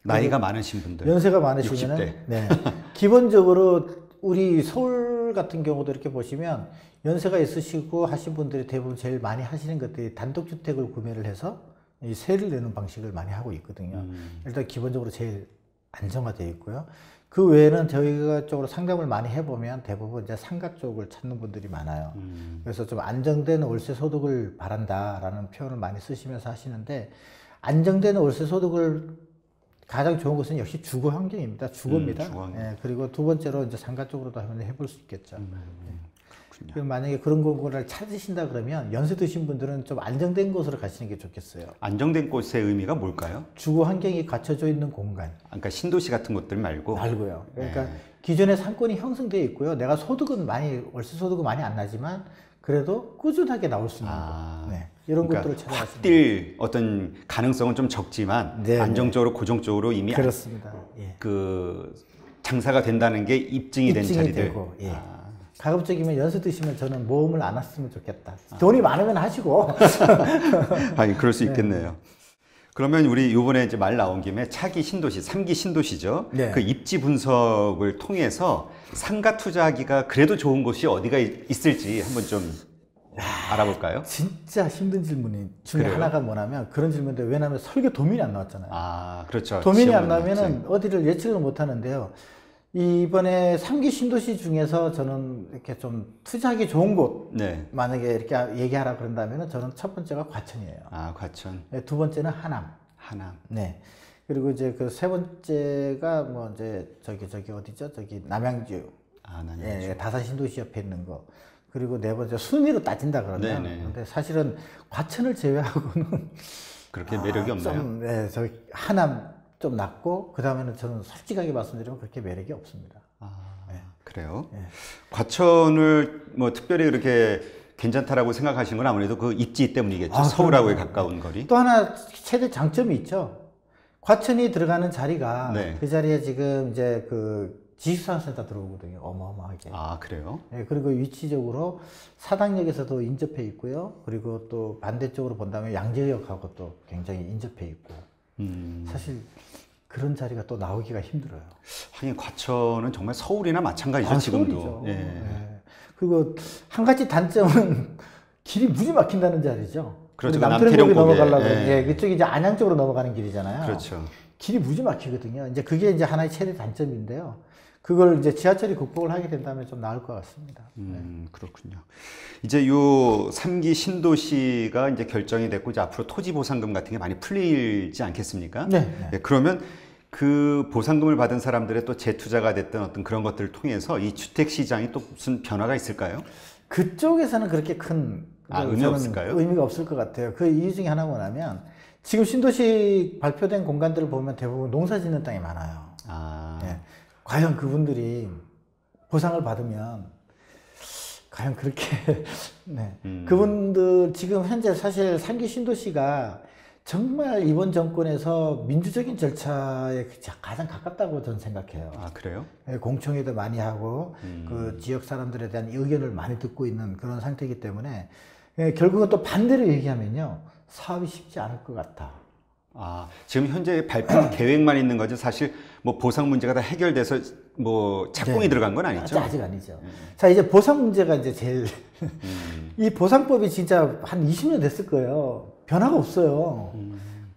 S1: 나이가 많으신 분들.
S2: 연세가 많으시면은
S1: 60대.
S2: 네. 기본적으로 우리 서울 같은 경우도 이렇게 보시면 연세가 있으시고 하신 분들이 대부분 제일 많이 하시는 것들이 단독주택을 구매를 해서 이 세를 내는 방식을 많이 하고 있거든요. 일단 기본적으로 제일 안정화되어 있고요. 그 외에는 저희가 쪽으로 상담을 많이 해보면 대부분 이제 상가 쪽을 찾는 분들이 많아요. 그래서 좀 안정된 월세 소득을 바란다라는 표현을 많이 쓰시면서 하시는데 안정된 월세 소득을 가장 좋은 것은 역시 주거 환경입니다. 주거입니다.
S1: 주거 환경.
S2: 예, 그리고 두 번째로 이제 상가 쪽으로도 한번 해볼 수 있겠죠.
S1: 그렇군요.
S2: 그럼 만약에 그런 공간을 찾으신다 그러면 연세 드신 분들은 좀 안정된 곳으로 가시는 게 좋겠어요.
S1: 안정된 곳의 의미가 뭘까요?
S2: 주거 환경이 갖춰져 있는 공간.
S1: 그러니까 신도시 같은 곳들 말고.
S2: 말고요. 그러니까 기존에 상권이 형성되어 있고요. 내가 소득은 월세 소득은 많이 안 나지만 그래도 꾸준하게 나올 수 있는 곳. 네. 이런
S1: 그러니까
S2: 것들을 찾아가시면
S1: 확뛸 어떤 가능성은 좀 적지만
S2: 네,
S1: 안정적으로 고정적으로 이미
S2: 그렇습니다. 예.
S1: 그 장사가 된다는 게 입증이 된 자리들.
S2: 되고, 예. 가급적이면 연세 드시면 저는 모험을 안 했으면 좋겠다. 돈이 많으면 하시고.
S1: 아니, 그럴 수 있겠네요. 그러면 우리 요번에 이제 말 나온 김에 차기 신도시, 3기 신도시죠.
S2: 네.
S1: 그 입지 분석을 통해서 상가 투자하기가 그래도 좋은 곳이 어디가 있을지 한번 좀 알아볼까요?
S2: 진짜 힘든 질문이 중에
S1: 그래요?
S2: 하나가 뭐냐면 그런 질문인데 왜냐하면 설계 도면이 안 나왔잖아요.
S1: 아, 그렇죠.
S2: 도면이 안
S1: 지역은
S2: 나면은
S1: 없지.
S2: 어디를 예측을 못 하는데요. 이번에 3기 신도시 중에서 저는 이렇게 좀 투자하기 좋은 곳
S1: 네.
S2: 만약에 이렇게 얘기하라 그런다면은 저는 첫 번째가 과천이에요.
S1: 아, 과천,
S2: 네, 두 번째는 하남.
S1: 하남.
S2: 네. 그리고 이제 그 세 번째가 뭐 이제 저기 어디죠? 저기 남양주.
S1: 아, 남양주.
S2: 예, 다산 신도시 옆에 있는 거. 그리고 네 번째 순위로 따진다 그러면.
S1: 네네.
S2: 근데 사실은 과천을 제외하고는
S1: 그렇게 매력이 없나요?
S2: 좀, 네, 저기 하남 좀 낮고 그 다음에는 저는 솔직하게 말씀드리면 그렇게 매력이 없습니다.
S1: 그래요?
S2: 네.
S1: 과천을 뭐 특별히 그렇게 괜찮다라고 생각하시는 건 아무래도 그 입지 때문이겠죠. 서울하고의 가까운 거리.
S2: 또 하나 최대 장점이 있죠. 과천이 들어가는 자리가
S1: 네.
S2: 그 자리에 지금 이제 그 지식산업센터 들어오거든요. 어마어마하게.
S1: 아, 그래요?
S2: 네, 그리고 위치적으로 사당역에서도 인접해 있고요. 그리고 또 반대쪽으로 본다면 양재역하고 또 굉장히 인접해 있고. 사실 그런 자리가 또 나오기가 힘들어요.
S1: 하긴 과천은 정말 서울이나 마찬가지죠, 지금도.
S2: 서울이죠.
S1: 예.
S2: 네. 그리고 한 가지 단점은 길이 무지 막힌다는 자리죠.
S1: 그렇죠.
S2: 우리 남태령곡이
S1: 남태령곡에,
S2: 넘어가려고
S1: 예.
S2: 예, 그쪽이 이제 안양 쪽으로 넘어가는 길이잖아요.
S1: 그렇죠.
S2: 길이 무지 막히거든요. 이제 그게 이제 하나의 최대 단점인데요. 그걸 이제 지하철이 극복을 하게 된다면 좀 나을 것 같습니다.
S1: 그렇군요. 이제 요 3기 신도시가 이제 결정이 됐고, 이제 앞으로 토지 보상금 같은 게 많이 풀리지 않겠습니까?
S2: 네.
S1: 예, 그러면 그 보상금을 받은 사람들의 또 재투자가 됐던 어떤 그런 것들을 통해서 이 주택 시장이 또 무슨 변화가 있을까요?
S2: 그쪽에서는 그렇게 큰
S1: 의미
S2: 저는
S1: 없을까요?
S2: 의미가 없을 것 같아요. 그 이유 중에 하나가 뭐냐면 지금 신도시 발표된 공간들을 보면 대부분 농사 짓는 땅이 많아요.
S1: 아,
S2: 예. 과연 그분들이 보상을 받으면 과연 그렇게 네. 그분들 지금 현재 사실 상기 신도시가 정말 이번 정권에서 민주적인 절차에 가장 가깝다고 저는 생각해요.
S1: 아, 그래요?
S2: 예, 공청회도 많이 하고 그 지역 사람들에 대한 의견을 많이 듣고 있는 그런 상태이기 때문에 예, 결국은 또 반대로 얘기하면요, 사업이 쉽지 않을 것 같아.
S1: 아, 지금 현재 발표 계획만 있는 거죠. 사실 뭐 보상 문제가 다 해결돼서 뭐 착공이
S2: 네.
S1: 들어간 건 아니죠?
S2: 아직 아니죠. 자, 이제 보상 문제가 이제 제일 이 보상법이 진짜 한 20년 됐을 거예요. 변화가 없어요.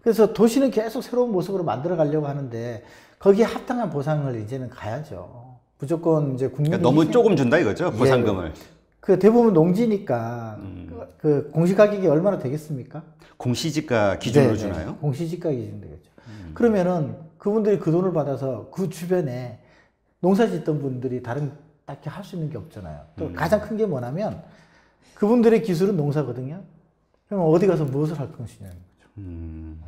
S2: 그래서 도시는 계속 새로운 모습으로 만들어 가려고 하는데 거기에 합당한 보상을 이제는 가야죠. 무조건 이제 국민이
S1: 그러니까 너무 조금 준다 이거죠, 보상금을.
S2: 예, 그 대부분 농지니까 그 공시가격이 얼마나 되겠습니까?
S1: 공시지가 기준으로
S2: 네,
S1: 주나요?
S2: 네. 공시지가 기준 되겠죠. 그러면은 그분들이 그 돈을 받아서 그 주변에 농사 짓던 분들이 다른 딱히 할 수 있는 게 없잖아요. 또 가장 큰 게 뭐냐면 그분들의 기술은 농사거든요. 그럼 어디 가서 무엇을 할 것이냐는 거죠.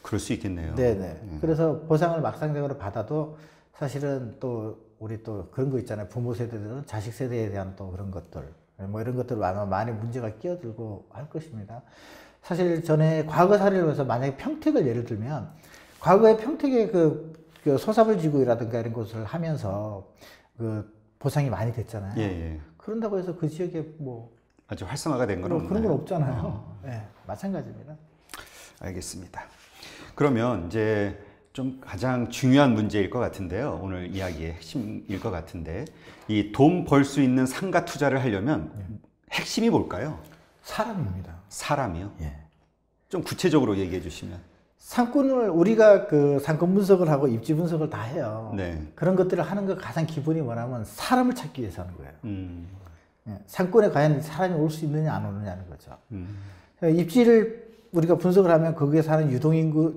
S1: 그럴 수 있겠네요.
S2: 네네. 그래서 보상을 막상적으로 받아도 사실은 또 우리 또 그런 거 있잖아요. 부모 세대들은 자식 세대에 대한 또 그런 것들, 뭐 이런 것들 아마 많이 문제가 끼어들고 할 것입니다. 사실 전에 과거 사례를 봐서 만약에 평택을 예를 들면 과거에 평택의 그 소사불지구라든가 이런 것을 하면서 그 보상이 많이 됐잖아요.
S1: 예, 예.
S2: 그런다고 해서 그 지역에 뭐
S1: 아주 활성화가 된 건 없나요?
S2: 그런 건 없잖아요. 네, 마찬가지입니다.
S1: 알겠습니다. 그러면 이제 좀 가장 중요한 문제일 것 같은데요. 오늘 이야기의 핵심일 것 같은데 이 돈 벌 수 있는 상가 투자를 하려면 핵심이 뭘까요?
S2: 사람입니다.
S1: 사람이요?
S2: 예.
S1: 좀 구체적으로 얘기해 주시면.
S2: 상권을 우리가 그 상권 분석을 하고 입지 분석을 다 해요.
S1: 네.
S2: 그런 것들을 하는 것 가장 기본이 뭐냐면 사람을 찾기 위해서 하는 거예요. 예, 상권에 과연 사람이 올 수 있느냐 안 오느냐는 거죠. 입지를 우리가 분석을 하면 거기에 사는 유동인구,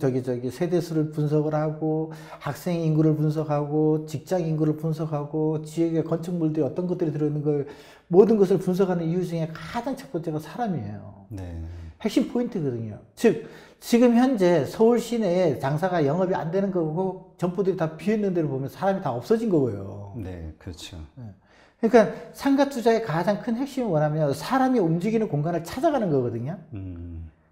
S2: 세대수를 분석을 하고, 학생 인구를 분석하고, 직장 인구를 분석하고, 지역의 건축물들이 어떤 것들이 들어있는 걸, 모든 것을 분석하는 이유 중에 가장 첫 번째가 사람이에요.
S1: 네.
S2: 핵심 포인트거든요. 즉, 지금 현재 서울 시내에 장사가 영업이 안 되는 거고, 점포들이 다 비어있는 데를 보면 사람이 다 없어진 거고요.
S1: 네, 그렇죠.
S2: 그러니까 상가 투자의 가장 큰 핵심은 뭐냐면 사람이 움직이는 공간을 찾아가는 거거든요.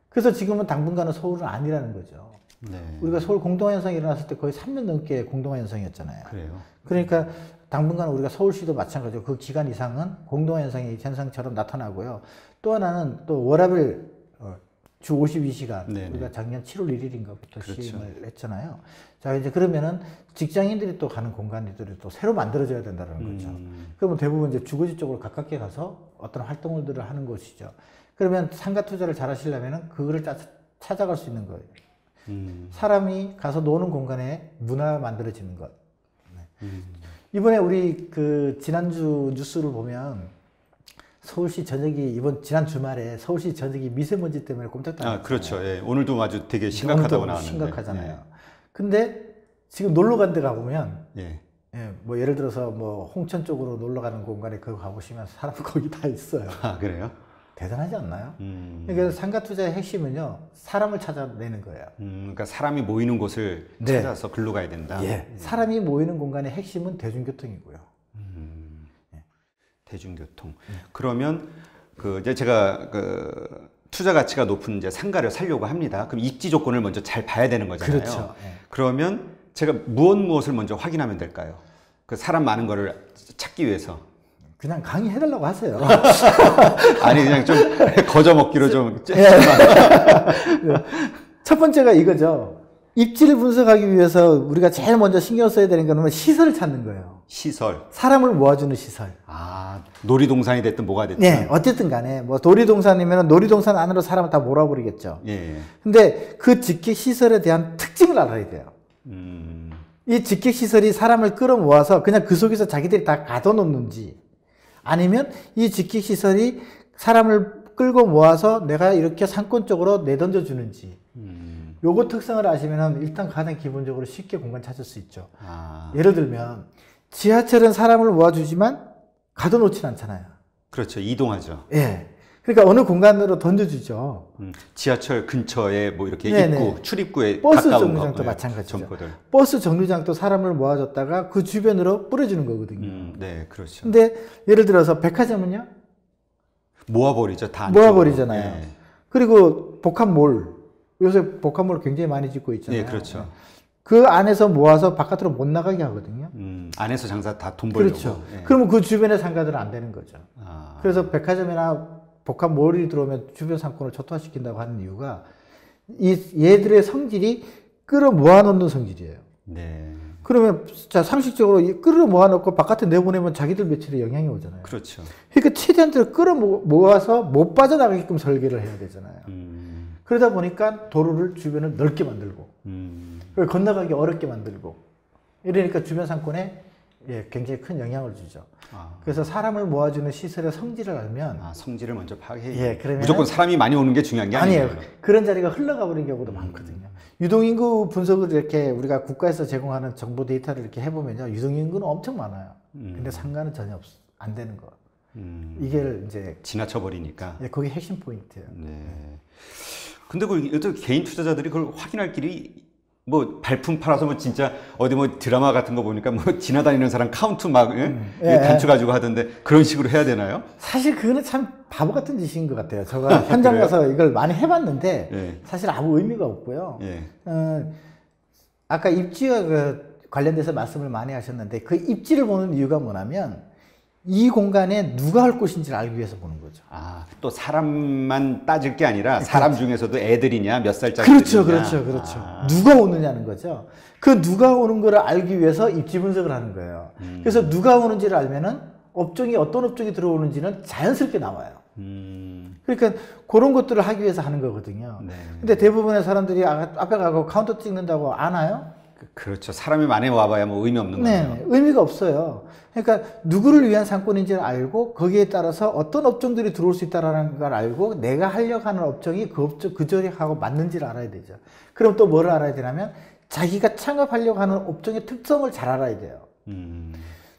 S2: 그래서 지금은 당분간은 서울은 아니라는 거죠.
S1: 네.
S2: 우리가 서울 공동화 현상이 일어났을 때 거의 3년 넘게 공동화 현상이었잖아요.
S1: 그래요.
S2: 그러니까 당분간 우리가 서울시도 마찬가지로 그 기간 이상은 공동화 현상처럼 나타나고요. 또 하나는 또 워라밸 주 52시간
S1: 네네.
S2: 우리가 작년 7월 1일인가부터
S1: 그렇죠.
S2: 시행을 했잖아요. 자, 이제 그러면은 직장인들이 또 가는 공간들이 또 새로 만들어져야 된다는 거죠. 그러면 대부분 이제 주거지 쪽으로 가깝게 가서 어떤 활동들을 하는 것이죠. 그러면 상가 투자를 잘 하시려면은 그거를 찾아갈 수 있는 거예요. 사람이 가서 노는 공간에 문화가 만들어지는 것. 네. 이번에 우리 그 지난주 뉴스를 보면 서울시 전역이 지난 주말에 서울시 전역이 미세먼지 때문에 꼼짝
S1: 아, 그렇죠. 예. 오늘도 아주 되게 심각하다고 나왔는데.
S2: 심각하잖아요. 근데 지금 놀러 간 데 가보면
S1: 예.
S2: 예, 뭐 예를 들어서 뭐 홍천 쪽으로 놀러 가는 공간에 그거 가보시면 사람 거기 다 있어요.
S1: 아, 그래요?
S2: 대단하지 않나요? 그러니까 상가 투자의 핵심은요, 사람을 찾아내는 거예요.
S1: 그러니까 사람이 모이는 곳을
S2: 네.
S1: 찾아서 글로 가야 된다.
S2: 예. 사람이 모이는 공간의 핵심은 대중교통이고요.
S1: 대중교통. 그러면 그 이제 제가 그 투자 가치가 높은 이제 상가를 사려고 합니다. 그럼 입지 조건을 먼저 잘 봐야 되는 거잖아요.
S2: 그렇죠. 예.
S1: 그러면 제가 무엇을 먼저 확인하면 될까요? 그 사람 많은 거를 찾기 위해서.
S2: 그냥 강의해달라고 하세요.
S1: 아니 그냥 좀 거저먹기로 좀.
S2: 첫 번째가 이거죠. 입지를 분석하기 위해서 우리가 제일 먼저 신경 써야 되는 거는 시설을 찾는 거예요.
S1: 시설.
S2: 사람을 모아주는 시설.
S1: 아, 놀이동산이 됐든 뭐가 됐든.
S2: 네, 어쨌든 간에 뭐 놀이동산이면 놀이동산 안으로 사람을 다 몰아버리겠죠.
S1: 예.
S2: 근데 그 직계 시설에 대한 특징을 알아야 돼요. 이 직계 시설이 사람을 끌어모아서 그냥 그 속에서 자기들이 다 가둬놓는지, 아니면 이 직계 시설이 사람을 끌고 모아서 내가 이렇게 상권 쪽으로 내던져 주는지, 요거 특성을 아시면 일단 가장 기본적으로 쉽게 공간 찾을 수 있죠.
S1: 아.
S2: 예를 들면 지하철은 사람을 모아주지만 가둬놓진 않잖아요.
S1: 그렇죠. 이동하죠.
S2: 예. 그러니까 어느 공간으로 던져주죠.
S1: 지하철 근처에 뭐 이렇게
S2: 네네.
S1: 입구, 출입구에
S2: 버스
S1: 가까운
S2: 정류장도
S1: 거,
S2: 마찬가지죠.
S1: 점포들.
S2: 버스 정류장도 사람을 모아줬다가 그 주변으로 뿌려주는 거거든요.
S1: 네, 그렇죠.
S2: 근데 예를 들어서 백화점은요,
S1: 모아버리죠. 다
S2: 모아버리잖아요.
S1: 예.
S2: 그리고 복합몰, 요새 복합몰 굉장히 많이 짓고 있잖아요.
S1: 예, 그렇죠.
S2: 그 안에서 모아서 바깥으로 못 나가게 하거든요.
S1: 안에서 장사 다 돈 벌려고.
S2: 그렇죠.
S1: 예.
S2: 그러면 그 주변의 상가들은 안 되는 거죠.
S1: 아.
S2: 그래서 백화점이나 복합몰이 들어오면 주변 상권을 초토화시킨다고 하는 이유가 얘들의 성질이 끌어 모아놓는 성질이에요.
S1: 네.
S2: 그러면 자 상식적으로 끌어 모아놓고 바깥에 내보내면 자기들 매출에 영향이 오잖아요.
S1: 그렇죠.
S2: 그러니까 최대한 끌어 모아서 못 빠져나가게끔 설계를 해야 되잖아요. 그러다 보니까 도로를 주변을 넓게 만들고 그걸 건너가기 어렵게 만들고 이러니까 주변 상권에 굉장히 큰 영향을 주죠. 그래서 사람을 모아주는 시설의 성질을 알면
S1: 성질을 먼저 파악해.
S2: 예, 그러면
S1: 무조건 사람이 많이 오는 게 중요한 게 아니에요.
S2: 그런 자리가 흘러가 버린 경우도 많거든요. 유동인구 분석을 이렇게 우리가 국가에서 제공하는 정보 데이터를 이렇게 해보면요, 유동인구는 엄청 많아요. 근데 상가는 전혀 안 되는 거. 이게 이제
S1: 지나쳐 버리니까.
S2: 예, 그게 핵심 포인트예요.
S1: 네. 근데 그 개인 투자자들이 그걸 확인할 길이 뭐 발품 팔아서 뭐 진짜 어디 뭐 드라마 같은 거 보니까 뭐 지나다니는 사람 카운트 막 단추 가지고 하던데 그런 식으로 해야 되나요?
S2: 사실 그거는 참 바보 같은 짓인 것 같아요. 제가 현장 가서 이걸 많이 해봤는데
S1: 예.
S2: 사실 아무 의미가 없고요.
S1: 예.
S2: 아까 입지와 관련돼서 말씀을 많이 하셨는데 그 입지를 보는 이유가 뭐냐면 이 공간에 누가 할 곳인지를 알기 위해서 보는 거죠.
S1: 또 사람만 따질 게 아니라 사람 중에서도 애들이냐 몇 살짜리들이냐.
S2: 그렇죠. 누가 오느냐는 거죠. 그 누가 오는 거를 알기 위해서 입지 분석을 하는 거예요. 그래서 누가 오는지를 알면은 업종이 어떤 업종이 들어오는지는 자연스럽게 나와요. 그러니까 그런 것들을 하기 위해서 하는 거거든요.
S1: 네.
S2: 근데 대부분의 사람들이 앞에 가고 카운터 찍는다고 아나요?
S1: 그렇죠. 사람이 많이 와봐야 뭐 의미 없는 거예요.
S2: 네, 의미가 없어요. 그러니까 누구를 위한 상권인지를 알고 거기에 따라서 어떤 업종들이 들어올 수 있다는 걸 알고 내가 하려고 하는 업종이 그 업종 그 조직하고 맞는지를 알아야 되죠. 그럼 또 뭐를 알아야 되냐면 자기가 창업하려고 하는 업종의 특성을 잘 알아야 돼요.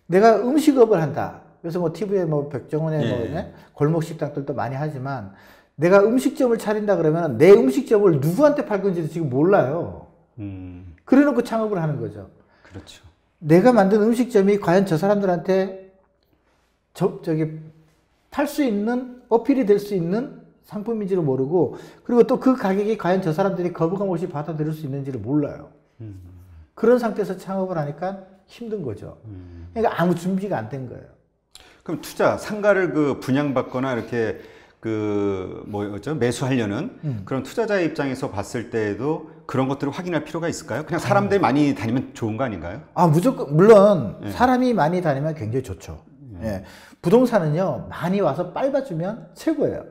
S2: 내가 음식업을 한다. 그래서 뭐 TV에 뭐 백종원의 뭐 골목 식당들도 많이 하지만 내가 음식점을 차린다 그러면 내 음식점을 누구한테 팔 건지도 지금 몰라요. 그래놓고 창업을 하는 거죠.
S1: 그렇죠.
S2: 내가 만든 음식점이 과연 저 사람들한테 팔 수 있는, 어필이 될 수 있는 상품인지를 모르고, 그리고 또 그 가격이 과연 저 사람들이 거부감 없이 받아들일 수 있는지를 몰라요. 그런 상태에서 창업을 하니까 힘든 거죠. 그러니까 아무 준비가 안 된 거예요.
S1: 그럼 상가를 분양받거나 이렇게 매수하려는 그런 투자자의 입장에서 봤을 때에도 그런 것들을 확인할 필요가 있을까요? 그냥 사람들이 많이 다니면 좋은 거 아닌가요?
S2: 무조건, 물론 사람이 많이 다니면 굉장히 좋죠. 예. 부동산은요, 많이 와서 빨아주면 최고예요.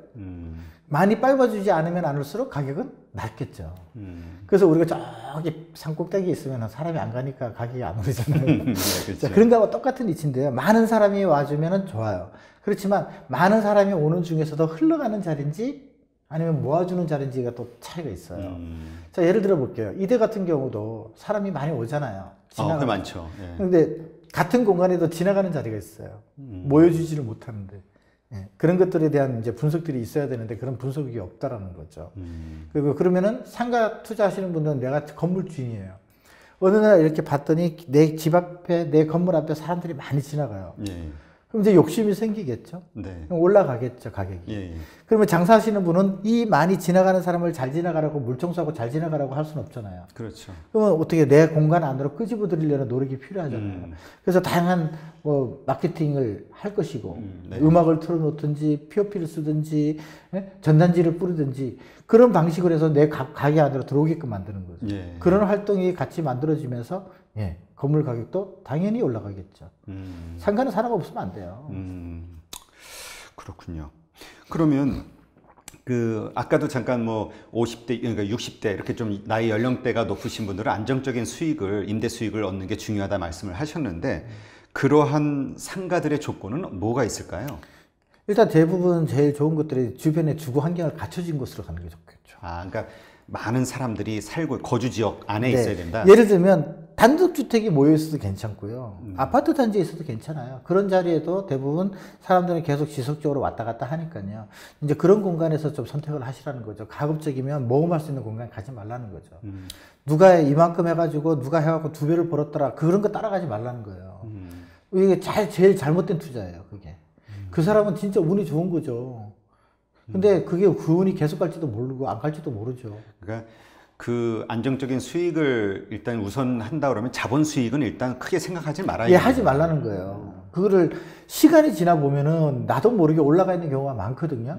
S2: 많이 빨아주지 않으면 않을수록 가격은 낮겠죠. 그래서 우리가 저기 산꼭대기에 있으면 사람이 안 가니까 가격이 안 오르잖아요.
S1: 네, 그렇죠.
S2: 자, 그런 거하고 똑같은 이치인데요. 많은 사람이 와주면 좋아요. 그렇지만 많은 사람이 오는 중에서도 흘러가는 자리인지 아니면 모아주는 자리인지가 또 차이가 있어요. 자, 예를 들어 볼게요. 이대 같은 경우도 사람이 많이 오잖아요.
S1: 꽤 많죠. 예.
S2: 근데 같은 공간에도 지나가는 자리가 있어요. 모여주지를 못하는데. 예, 그런 것들에 대한 이제 분석들이 있어야 되는데 그런 분석이 없다라는 거죠. 그리고 그러면은 상가 투자하시는 분들은 내가 건물 주인이에요. 어느 날 이렇게 봤더니 내 집 앞에, 내 건물 앞에 사람들이 많이 지나가요.
S1: 예.
S2: 그럼 이제 욕심이 생기겠죠?
S1: 네.
S2: 그럼 올라가겠죠, 가격이.
S1: 예.
S2: 그러면 장사하시는 분은 이 많이 지나가는 사람을 잘 지나가라고 물청소하고 잘 지나가라고 할 수는 없잖아요.
S1: 그렇죠.
S2: 그러면 어떻게 내 공간 안으로 끄집어 들이려는 노력이 필요하잖아요. 그래서 다양한 뭐 마케팅을 할 것이고,
S1: 네.
S2: 음악을 틀어놓든지, POP를 쓰든지, 전단지를 뿌리든지, 그런 방식으로 해서 내 가게 안으로 들어오게끔 만드는 거죠.
S1: 예.
S2: 그런 활동이 같이 만들어지면서, 건물 가격도 당연히 올라가겠죠. 상가는 사람가 없으면 안 돼요.
S1: 그렇군요. 그러면 아까도 잠깐 50대, 그러니까 60대 이렇게 좀 나이 연령대가 높으신 분들은 안정적인 수익을, 임대 수익을 얻는 게 중요하다 말씀을 하셨는데 그러한 상가들의 조건은 뭐가 있을까요?
S2: 일단 대부분 제일 좋은 것들이 주변에 주거 환경을 갖춰진 곳으로 가는 게 좋겠죠.
S1: 그러니까 많은 사람들이 살고 거주 지역 안에 있어야 된다.
S2: 예를 들면 단독주택이 모여 있어도 괜찮고요. 아파트 단지에 있어도 괜찮아요. 그런 자리에도 대부분 사람들은 계속 지속적으로 왔다 갔다 하니까요. 이제 그런 공간에서 좀 선택을 하시라는 거죠. 가급적이면 모험할 수 있는 공간 가지 말라는 거죠. 누가 이만큼 해가지고 누가 해갖고 2배를 벌었더라. 그런 거 따라가지 말라는 거예요. 이게 제일 잘못된 투자예요. 그게. 그 사람은 진짜 운이 좋은 거죠. 근데 그게 그 운이 계속 갈지도 모르고 안 갈지도 모르죠.
S1: 그러니까 그 안정적인 수익을 일단 우선한다 그러면 자본 수익은 일단 크게 생각하지 말아야
S2: 예, 하지 말라는 거예요. 그거를 시간이 지나 보면은 나도 모르게 올라가 있는 경우가 많거든요.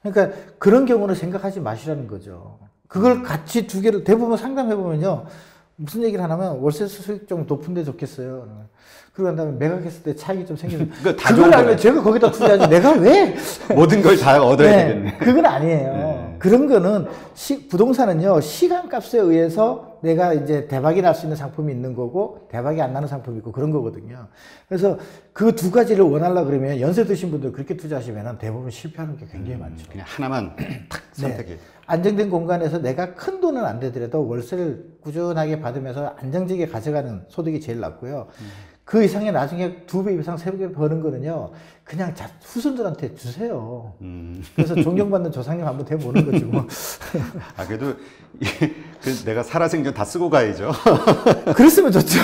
S2: 그러니까 그런 경우는 생각하지 마시라는 거죠. 그걸 같이 두 개를 대부분 상담해 보면요. 무슨 얘기를 하냐면 월세 수익 좀 높은데 좋겠어요. 그러고 난 다음에 매각했을 때 차익이 좀 생기면 그걸 알면 제가 거기다 투자하지 내가 왜
S1: 모든 걸 다 얻어야
S2: 네,
S1: 되겠네.
S2: 그건 아니에요.
S1: 네.
S2: 그런 거는 부동산은요 시간값에 의해서 내가 이제 대박이 날 수 있는 상품이 있는 거고 대박이 안 나는 상품이 있고 그런 거거든요. 그래서 그 두 가지를 원하려 그러면 연세 드신 분들 그렇게 투자하시면 대부분 실패하는 게 굉장히 많죠.
S1: 그냥 하나만 탁 선택해.
S2: 네. 안정된 공간에서 내가 큰 돈은 안 되더라도 월세를 꾸준하게 받으면서 안정적이게 가져가는 소득이 제일 낫고요. 그 이상의 나중에 2배 이상 3배 버는 거는요, 그냥 후손들한테 주세요. 그래서 존경받는 조상님 한번 돼보는 거지 뭐.
S1: 아, 그래도 내가 살아생전 다 쓰고 가야죠.
S2: 그랬으면 좋죠.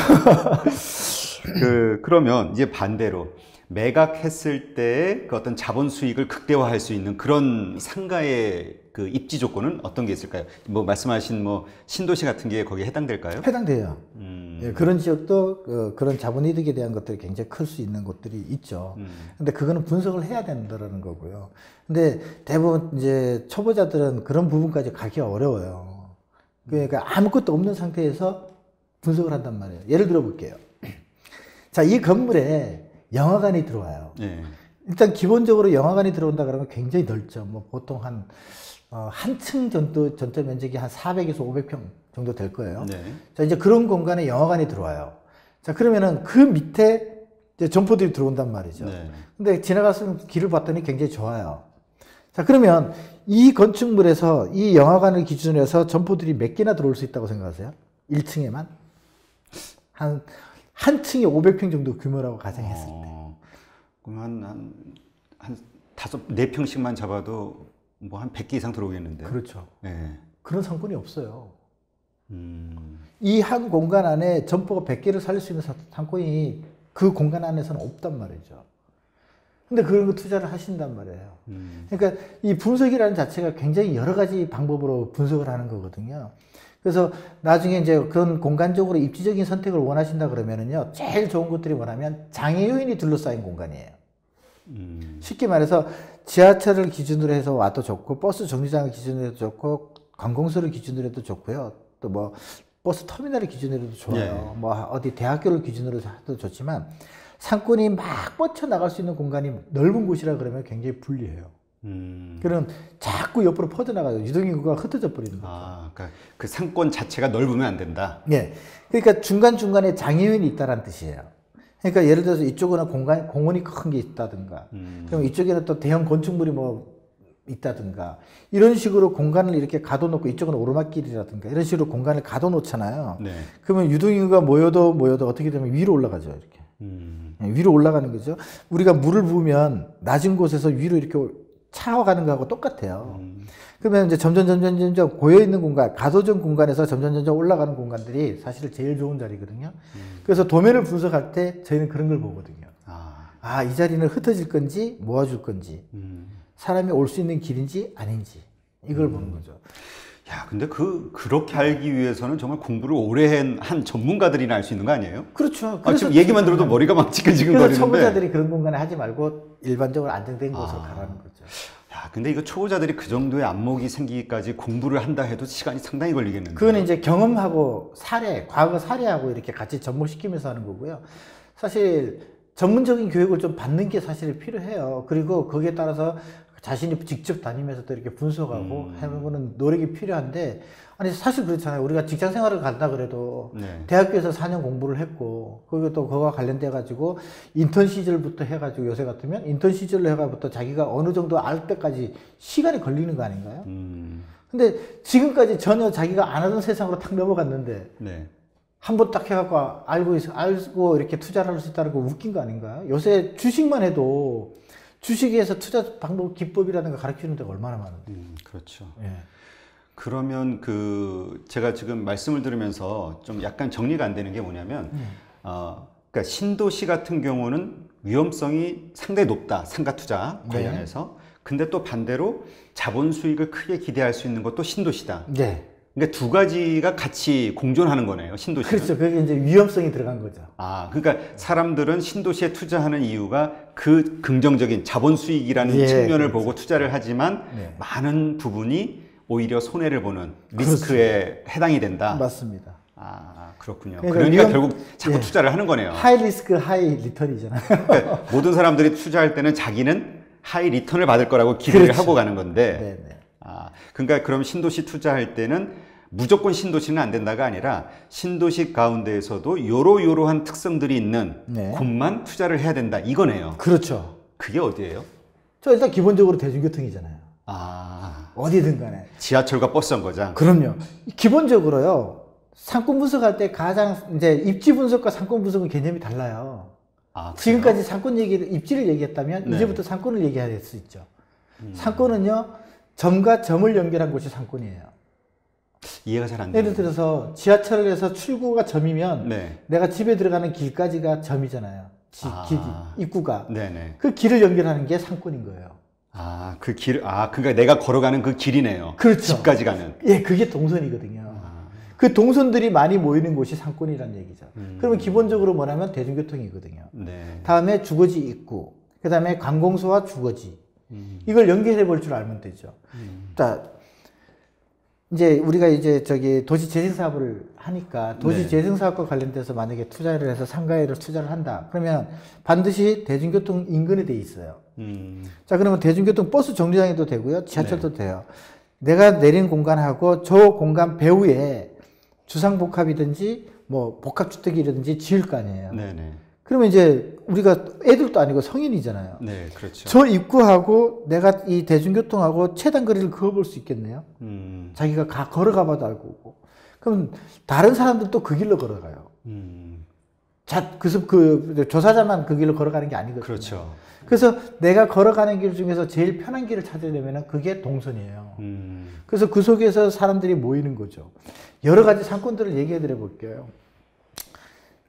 S1: 그러면 이제 반대로 매각했을 때 그 어떤 자본 수익을 극대화할 수 있는 그런 상가의 그 입지 조건은 어떤 게 있을까요? 뭐 말씀하신 뭐 신도시 같은 게 거기에 해당될까요?
S2: 해당돼요. 예, 그런 지역도 그런 자본이득에 대한 것들이 굉장히 클 수 있는 곳들이 있죠. 근데 그거는 분석을 해야 된다는 거고요. 근데 대부분 이제 초보자들은 그런 부분까지 가기 어려워요. 그러니까 아무것도 없는 상태에서 분석을 한단 말이에요. 예를 들어 볼게요. 자, 이 건물에 영화관이 들어와요.
S1: 네.
S2: 일단 기본적으로 영화관이 들어온다 그러면 굉장히 넓죠. 뭐 보통 한 층 정도 전체 면적이 한 400에서 500평 정도 될 거예요.
S1: 네.
S2: 자, 이제 그런 공간에 영화관이 들어와요. 자, 그러면은 그 밑에 이제 점포들이 들어온단 말이죠.
S1: 네.
S2: 근데 지나가서 길을 봤더니 굉장히 좋아요. 자, 그러면 이 건축물에서 이 영화관을 기준으로 해서 점포들이 몇 개나 들어올 수 있다고 생각하세요? 1층에만? 한 층이 500평 정도 규모라고 가정했을 때.
S1: 그럼 한 4평씩만 잡아도 뭐 한 100개 이상 들어오겠는데.
S2: 그렇죠.
S1: 네.
S2: 그런 상권이 없어요. 이 한 공간 안에 점포가 100개를 살릴 수 있는 상권이 그 공간 안에서는 없단 말이죠. 근데 그런 거 투자를 하신단 말이에요. 그러니까 이 분석이라는 자체가 굉장히 여러 가지 방법으로 분석을 하는 거거든요. 그래서 나중에 이제 그런 공간적으로 입지적인 선택을 원하신다 그러면은요, 제일 좋은 것들이 뭐냐면 장애 요인이 둘러싸인 공간이에요. 쉽게 말해서 지하철을 기준으로 해서 와도 좋고, 버스 정류장을 기준으로 해도 좋고, 관공서를 기준으로 해도 좋고요. 또 뭐 버스 터미널을 기준으로 해도 좋아요.
S1: 네.
S2: 뭐 어디 대학교를 기준으로 해도 좋지만 상권이 막 뻗쳐나갈 수 있는 공간이 넓은 곳이라 그러면 굉장히 불리해요. 그럼 자꾸 옆으로 퍼져나가요. 유동인구가 흩어져 버리는 거죠.
S1: 아, 그러니까 그 상권 자체가 넓으면 안 된다.
S2: 예. 그러니까 중간중간에 장애인이 있다는 뜻이에요. 그러니까 예를 들어서 이쪽은 공원이 큰 게 있다든가, 그럼 이쪽에는 또 대형 건축물이 뭐 있다든가, 이런 식으로 공간을 이렇게 가둬놓고 이쪽은 오르막길이라든가 이런 식으로 공간을 가둬놓잖아요.
S1: 네.
S2: 그러면 유동인구가 모여도 어떻게 되면 위로 올라가죠. 이렇게. 위로 올라가는 거죠. 우리가 물을 부으면 낮은 곳에서 위로 이렇게 차와가는 거하고 똑같아요. 그러면 이제 점점 고여있는 공간, 가소적 공간에서 점점 올라가는 공간들이 사실 제일 좋은 자리거든요. 그래서 도면을 분석할 때 저희는 그런 걸 보거든요. 이 자리는 흩어질 건지 모아줄 건지, 사람이 올 수 있는 길인지 아닌지, 이걸 보는 거죠.
S1: 야, 근데 그렇게 알기 위해서는 정말 공부를 오래 한 전문가들이나 알 수 있는 거 아니에요?
S2: 그렇죠.
S1: 지금 얘기만 들어도 머리가 막 지근지근거리는데.
S2: 그래서 초보자들이 그런 공간에 하지 말고 일반적으로 안정된 곳으로 가라는 거죠.
S1: 야, 근데 이거 초보자들이 그 정도의 안목이 생기기까지 공부를 한다 해도 시간이 상당히 걸리겠는데.
S2: 그거는 이제 경험하고 과거 사례하고 이렇게 같이 접목시키면서 하는 거고요. 사실 전문적인 교육을 좀 받는 게 사실 필요해요. 그리고 거기에 따라서 자신이 직접 다니면서 또 이렇게 분석하고 하는 거는 노력이 필요한데, 아니 사실 그렇잖아요. 우리가 직장 생활을 간다 그래도
S1: 네.
S2: 대학교에서 4년 공부를 했고, 그리고 또 그거와 관련돼 가지고 인턴 시절부터 해가지고 요새 같으면 인턴 시절로 해가부터 자기가 어느 정도 알 때까지 시간이 걸리는 거 아닌가요? 근데 지금까지 전혀 자기가 안 하던 세상으로 탁 넘어갔는데,
S1: 네.
S2: 한번 딱 해갖고 알고 이렇게 투자를 할 수 있다는 거 웃긴 거 아닌가요? 요새 주식만 해도 주식에서 투자 방법, 기법이라는 거 가르치는 데가 얼마나 많은데.
S1: 그렇죠.
S2: 예.
S1: 그러면 제가 지금 말씀을 들으면서 좀 약간 정리가 안 되는 게 뭐냐면, 그러니까 신도시 같은 경우는 위험성이 상당히 높다. 상가 투자 관련해서. 근데 또 반대로 자본 수익을 크게 기대할 수 있는 것도 신도시다.
S2: 네.
S1: 그러니까 두 가지가 같이 공존하는 거네요, 신도시는.
S2: 그렇죠. 그게 이제 위험성이 들어간 거죠.
S1: 아, 그러니까 사람들은 신도시에 투자하는 이유가 그 긍정적인 자본 수익이라는
S2: 예,
S1: 측면을
S2: 그렇죠.
S1: 보고 투자를 하지만
S2: 네.
S1: 많은 부분이 오히려 손해를 보는 리스크에 해당이 된다.
S2: 맞습니다.
S1: 아, 그렇군요.
S2: 그러니까
S1: 그러니까 결국 자꾸
S2: 예.
S1: 투자를 하는 거네요.
S2: 하이 리스크 하이 리턴이잖아요.
S1: 그러니까 모든 사람들이 투자할 때는 자기는 하이 리턴을 받을 거라고 기대를
S2: 그렇죠.
S1: 하고 가는 건데,
S2: 네네.
S1: 아, 그러니까 그럼 신도시 투자할 때는 무조건 신도시는 안 된다가 아니라 신도시 가운데에서도 요러요러한 특성들이 있는
S2: 네.
S1: 곳만 투자를 해야 된다 이거네요.
S2: 그렇죠.
S1: 그게 어디예요?
S2: 저 일단 기본적으로 대중교통이잖아요.
S1: 아,
S2: 어디든 간에.
S1: 지하철과 버스 정거장.
S2: 그럼요. 기본적으로요. 상권 분석할 때 가장 이제 입지 분석과 상권 분석은 개념이 달라요.
S1: 아, 그래요?
S2: 지금까지 상권 얘기를 입지를 얘기했다면
S1: 네.
S2: 이제부터 상권을 얘기해야 될 수 있죠. 상권은요. 점과 점을 연결한 곳이 상권이에요.
S1: 이해가 잘 안 돼요.
S2: 예를 들어서 지하철에서 출구가 점이면
S1: 네.
S2: 내가 집에 들어가는 길까지가 점이잖아요.
S1: 아.
S2: 길이, 입구가.
S1: 네네.
S2: 그 길을 연결하는 게 상권인 거예요.
S1: 아, 그 길, 아, 그러니까 내가 걸어가는 그 길이네요.
S2: 그렇죠.
S1: 집까지 가는.
S2: 예, 그게 동선이거든요. 그 동선들이 많이 모이는 곳이 상권이라는 얘기죠. 그러면 기본적으로 뭐냐면 대중교통이거든요.
S1: 네.
S2: 다음에 주거지 입구, 그 다음에 관공서와 주거지. 이걸 연결해 볼 줄 알면 되죠. 자, 이제 우리가 이제 저기 도시 재생 사업을 하니까 도시
S1: 네.
S2: 재생 사업과 관련돼서 만약에 투자를 해서 상가에를 투자를 한다. 그러면 반드시 대중교통 인근에 돼 있어요. 자, 그러면 대중교통 버스 정류장에도 되고요. 지하철도 돼요. 내가 내린 공간하고 저 공간 배후에 주상복합이든지 뭐 복합주택이라든지 지을 거 아니에요.
S1: 네네.
S2: 그러면 이제 우리가 애들도 아니고 성인이잖아요.
S1: 네, 그렇죠.
S2: 저 입구하고 내가 이 대중교통하고 최단 거리를 그어볼 수 있겠네요. 자기가 걸어가 봐도 알고. 그럼 다른 사람들도 그 길로 걸어가요. 그 조사자만 그 길로 걸어가는 게 아니거든요.
S1: 그렇죠.
S2: 그래서 내가 걸어가는 길 중에서 제일 편한 길을 찾으려면 그게 동선이에요. 그래서 그 속에서 사람들이 모이는 거죠. 여러 가지 상권들을 얘기해 드려 볼게요.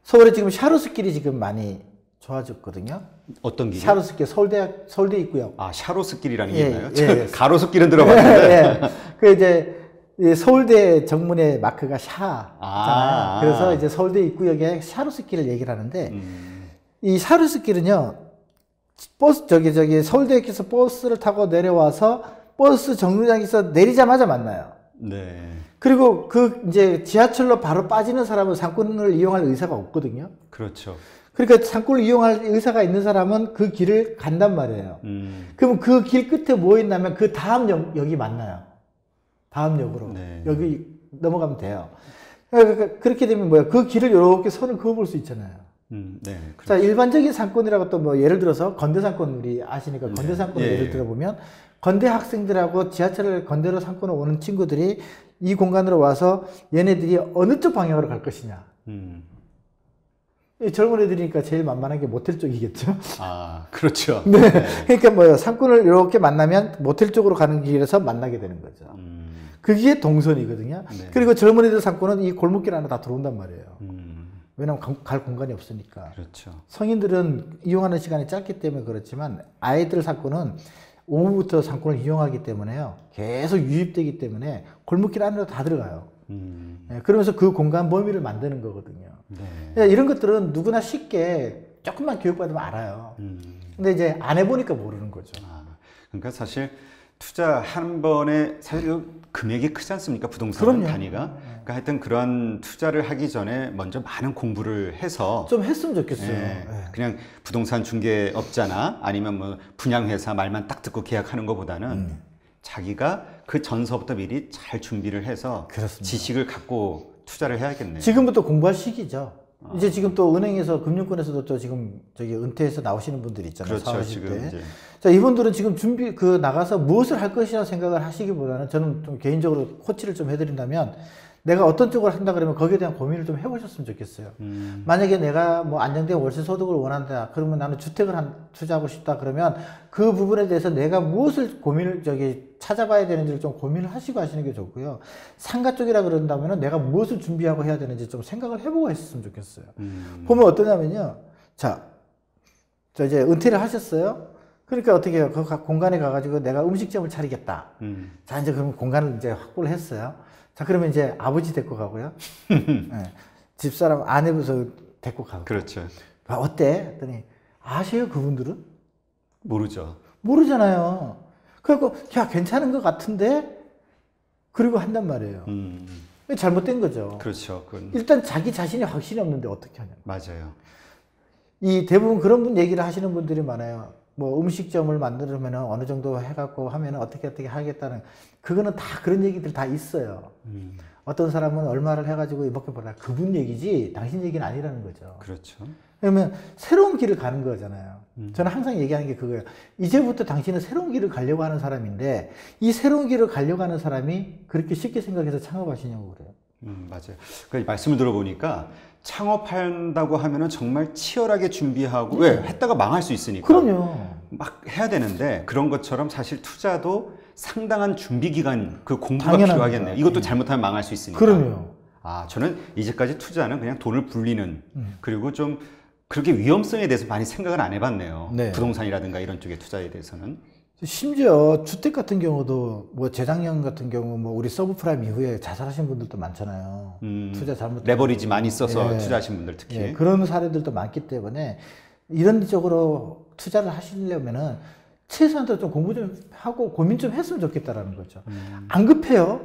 S2: 서울에 지금 샤로스길이 지금 많이 좋아졌거든요.
S1: 어떤 길이요?
S2: 샤로스길, 서울대 있고요.
S1: 아, 샤로스길이라는 게
S2: 예,
S1: 있나요?
S2: 예.
S1: 가로수길은 들어봤는데.
S2: 예. 그 이제 서울대 정문의 마크가 샤잖아요.
S1: 아.
S2: 그래서 이제 서울대 입구역에 샤로스길을 얘기를 하는데 이 샤로스길은요. 서울대역에서 버스를 타고 내려와서 버스 정류장에서 내리자마자 만나요.
S1: 네.
S2: 그리고 이제 지하철로 바로 빠지는 사람은 상권을 이용할 의사가 없거든요.
S1: 그렇죠.
S2: 그러니까 상권을 이용할 의사가 있는 사람은 그 길을 간단 말이에요. 그러면 그 길 끝에 뭐 있냐면 그 다음 역이 만나요. 다음 역으로.
S1: 네.
S2: 여기 넘어가면 돼요. 그러니까 그렇게 되면 뭐야? 그 길을 이렇게 선을 그어볼 수 있잖아요.
S1: 네.
S2: 자, 일반적인 상권이라고 또 뭐 예를 들어서 건대 상권 우리 아시니까 건대 상권
S1: 예.
S2: 예를 들어보면 건대 학생들하고 지하철을 건대로 상권을 오는 친구들이 이 공간으로 와서 얘네들이 어느 쪽 방향으로 갈 것이냐. 이 젊은 애들이니까 제일 만만한 게 모텔 쪽이겠죠.
S1: 아, 그렇죠.
S2: 네. 그러니까 뭐요. 상권을 이렇게 만나면 모텔 쪽으로 가는 길에서 만나게 되는 거죠. 그게 동선이거든요.
S1: 네.
S2: 그리고 젊은 애들 상권은 이 골목길 안에 다 들어온단 말이에요. 왜냐면 갈 공간이 없으니까.
S1: 그렇죠.
S2: 성인들은 이용하는 시간이 짧기 때문에 그렇지만 아이들 상권은 오후부터 상권을 이용하기 때문에요. 계속 유입되기 때문에 골목길 안으로 다 들어가요. 네, 그러면서 그 공간 범위를 만드는 거거든요.
S1: 네.
S2: 이런 것들은 누구나 쉽게 조금만 교육받으면 알아요. 근데 이제 안 해보니까 모르는 거죠.
S1: 아, 그러니까 사실 투자 한 번에 사실 금액이 크지 않습니까? 부동산
S2: 그럼요.
S1: 단위가. 그러니까 하여튼 그런 투자를 하기 전에 먼저 많은 공부를 해서
S2: 좀 했으면 좋겠어요.
S1: 예,
S2: 네.
S1: 그냥 부동산 중개업자나 아니면 뭐 분양회사 말만 딱 듣고 계약하는 것보다는 자기가 그 전서부터 미리 잘 준비를 해서
S2: 그렇습니다.
S1: 지식을 갖고 투자를 해야겠네요.
S2: 지금부터 공부할 시기죠. 이제 지금 또 은행에서 금융권에서도 또 지금 저기 은퇴해서 나오시는 분들이 있잖아요.
S1: 그렇죠.
S2: 사오실
S1: 지금
S2: 때.
S1: 이제
S2: 자, 이분들은 지금 나가서 무엇을 할 것이라 생각을 하시기보다는 저는 좀 개인적으로 코치를 좀 해드린다면 내가 어떤 쪽을 한다 그러면 거기에 대한 고민을 좀 해보셨으면 좋겠어요. 만약에 내가 뭐 안정된 월세 소득을 원한다. 그러면 나는 주택을 투자하고 싶다. 그러면 그 부분에 대해서 내가 무엇을 찾아봐야 되는지를 좀 고민을 하시고 하시는 게 좋고요. 상가 쪽이라 그런다면은 내가 무엇을 준비하고 해야 되는지 좀 생각을 해보고 했으면 좋겠어요. 보면 어떠냐면요. 자, 이제 은퇴를 하셨어요. 그러니까 어떻게 해요? 그 공간에 가가지고 내가 음식점을 차리겠다. 자, 이제 그러면 공간을 이제 확보를 했어요. 자, 그러면 이제 아버지 데리고 가고요. 네. 집사람 아내부서 데리고 가고.
S1: 그렇죠.
S2: 아, 어때? 했더니 아세요, 그분들은?
S1: 모르죠.
S2: 모르잖아요. 그래갖고 야, 괜찮은 것 같은데? 그리고 한단 말이에요. 잘못된 거죠.
S1: 그렇죠. 그건
S2: 일단 자기 자신이 확신이 없는데 어떻게 하냐.
S1: 맞아요.
S2: 이 대부분 그런 분 얘기를 하시는 분들이 많아요. 뭐 음식점을 만들면 어느 정도 해갖고 하면 어떻게 하겠다는, 그거는 다 그런 얘기들 다 있어요. 어떤 사람은 얼마를 해가지고 이렇게 보라, 그분 얘기지 당신 얘기는 아니라는 거죠.
S1: 그렇죠.
S2: 그러면 새로운 길을 가는 거잖아요. 저는 항상 얘기하는 게 그거예요. 이제부터 당신은 새로운 길을 가려고 하는 사람인데 이 새로운 길을 가려고 하는 사람이 그렇게 쉽게 생각해서 창업하시냐고 그래요.
S1: 맞아요. 그러니까 말씀을 들어보니까 창업한다고 하면은 정말 치열하게 준비하고 왜 했다가 망할 수 있으니까
S2: 그럼요.
S1: 막 해야 되는데, 그런 것처럼 사실 투자도 상당한 준비 기간, 그 공부가
S2: 당연합니다.
S1: 필요하겠네요. 이것도 잘못하면 망할 수 있으니까.
S2: 그럼요.
S1: 아, 저는 이제까지 투자는 그냥 돈을 불리는, 그리고 좀 그렇게 위험성에 대해서 많이 생각을 안 해봤네요.
S2: 네.
S1: 부동산이라든가 이런 쪽의 투자에 대해서는.
S2: 심지어 주택 같은 경우도 뭐 재작년 같은 경우 뭐 우리 서브프라임 이후에 자살하신 분들도 많잖아요. 투자 잘못
S1: 레버리지 많이 써서
S2: 예.
S1: 투자하신 분들 특히.
S2: 예, 그런 사례들도 많기 때문에 이런 쪽으로 투자를 하시려면은 최소한도 좀 공부 좀 하고 고민 좀 했으면 좋겠다라는 거죠. 안 급해요.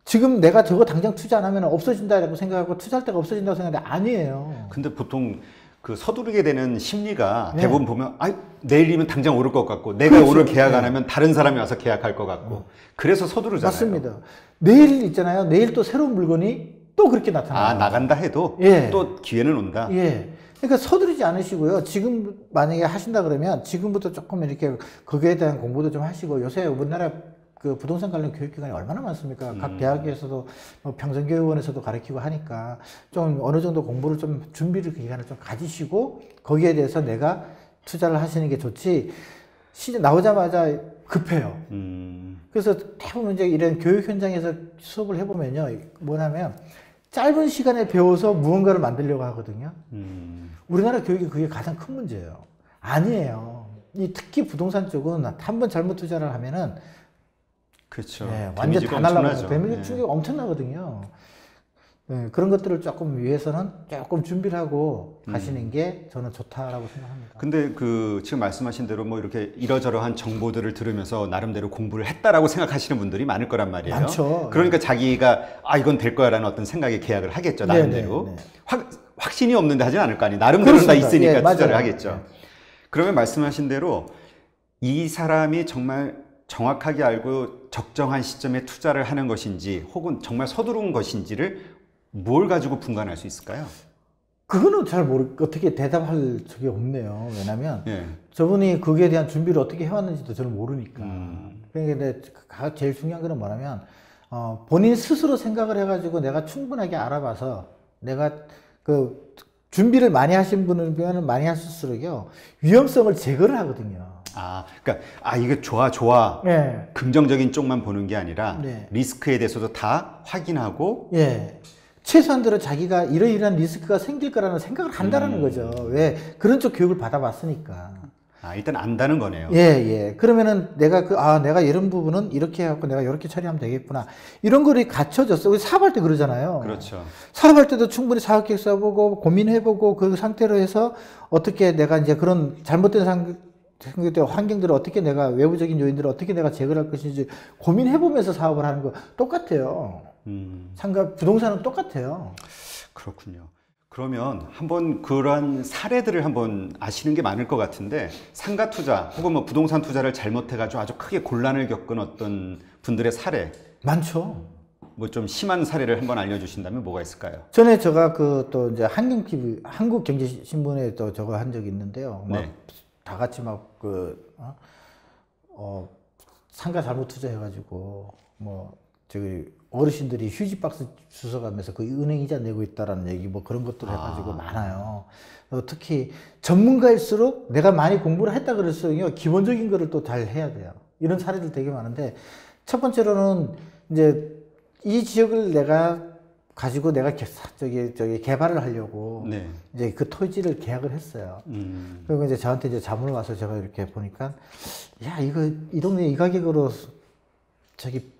S2: 지금 내가 저거 당장 투자 안 하면 없어진다라고 생각하고 투자할 때가 없어진다고 생각하는데 아니에요.
S1: 근데 보통 그 서두르게 되는 심리가
S2: 네.
S1: 대부분 보면, 아, 내일이면 당장 오를 것 같고, 내가
S2: 그렇죠.
S1: 오늘 계약 안 하면 다른 사람이 와서 계약할 것 같고, 그래서 서두르잖아요.
S2: 맞습니다. 내일 있잖아요. 내일 또 새로운 물건이 또 그렇게 나타나요.
S1: 아, 나간다 해도
S2: 예.
S1: 또 기회는 온다.
S2: 예. 그러니까 서두르지 않으시고요. 지금 만약에 하신다 그러면 지금부터 조금 이렇게 거기에 대한 공부도 좀 하시고, 요새 우리나라 그 부동산 관련 교육기관이 얼마나 많습니까? 각 대학에서도 뭐 평생교육원에서도 가르치고 하니까 좀 어느 정도 공부를 좀 준비를 그 기간을 좀 가지시고 거기에 대해서 내가 투자를 하시는 게 좋지, 시즌 나오자마자 급해요. 그래서 대부분 이제 이런 교육 현장에서 수업을 해보면요, 뭐냐면 짧은 시간에 배워서 무언가를 만들려고 하거든요. 우리나라 교육이 그게 가장 큰 문제예요. 아니에요. 이 특히 부동산 쪽은 한 번 잘못 투자를 하면은
S1: 그렇죠.
S2: 네, 완전 다 날라가죠. 데미지
S1: 네.
S2: 충격이 엄청나거든요. 네, 그런 것들을 조금 위해서는 조금 준비를 하고 가시는 게 저는 좋다라고 생각합니다.
S1: 근데 그 지금 말씀하신 대로 뭐 이렇게 이러저러한 정보들을 들으면서 나름대로 공부를 했다라고 생각하시는 분들이 많을 거란 말이에요.
S2: 많죠.
S1: 그러니까 자기가 아, 이건 될 거야라는 어떤 생각에 계약을 하겠죠. 나름대로.
S2: 네, 네,
S1: 확신이 없는데 하진 않을 거 아니에요. 나름대로는 다
S2: 그렇습니다.
S1: 있으니까
S2: 예,
S1: 투자를
S2: 맞아요.
S1: 하겠죠.
S2: 네.
S1: 그러면 말씀하신 대로 이 사람이 정말 정확하게 알고 적정한 시점에 투자를 하는 것인지 혹은 정말 서두른 것인지를 뭘 가지고 분간할 수 있을까요?
S2: 그거는 잘 어떻게 대답할 적이 없네요. 왜냐면
S1: 예.
S2: 저분이 거기에 대한 준비를 어떻게 해왔는지도 저는 모르니까. 그러니까 근데 제일 중요한 거는 뭐냐면 본인 스스로 생각을 해가지고 내가 충분하게 알아봐서 내가 그 준비를 많이 하신 분은 많이 하실수록요 위험성을 제거를 하거든요.
S1: 아, 그러니까 이게 좋아.
S2: 네.
S1: 긍정적인 쪽만 보는 게 아니라
S2: 네.
S1: 리스크에 대해서도 다 확인하고.
S2: 예. 최소한대로 자기가 이러이러한 리스크가 생길 거라는 생각을 한다라는 거죠. 왜? 그런 쪽 교육을 받아봤으니까.
S1: 일단 안다는 거네요.
S2: 예, 예. 그러면은 내가 내가 이런 부분은 이렇게 해갖고 내가 이렇게 처리하면 되겠구나. 이런 거를 갖춰졌어. 우리 사업할 때 그러잖아요.
S1: 그렇죠.
S2: 사업할 때도 충분히 사업계획 써보고 고민해보고 그 상태로 해서 어떻게 내가 이제 그런 잘못된 환경들을 어떻게 내가 외부적인 요인들을 어떻게 내가 제거할 것인지 고민해보면서 사업을 하는 거 똑같아요. 부동산은 똑같아요.
S1: 그렇군요. 그러면 한번 그러한 사례들을 한번 아시는 게 많을 것 같은데, 상가 투자 혹은 뭐 부동산 투자를 잘못해가지고 아주 크게 곤란을 겪은 어떤 분들의 사례,
S2: 많죠.
S1: 뭐 좀 심한 사례를 한번 알려주신다면 뭐가 있을까요?
S2: 전에 제가 또 이제 한국경제신문에 또 저거 한 적이 있는데요.
S1: 네.
S2: 다 같이 상가 잘못 투자해가지고 저기 어르신들이 휴지 박스 주워가면서 그 은행 이자 내고 있다라는 얘기 그런 것들 해가지고 많아요. 특히 전문가일수록 내가 많이 공부를 했다 그럴수록 기본적인 거를 또 잘 해야 돼요. 이런 사례들 되게 많은데, 첫 번째로는 이제 이 지역을 내가 가지고 내가 저기 개발을 하려고
S1: 네.
S2: 이제 그 토지를 계약을 했어요. 그리고 이제 저한테 이제 자문을 와서 제가 이렇게 보니까 야 이거 이 동네 이 가격으로 저기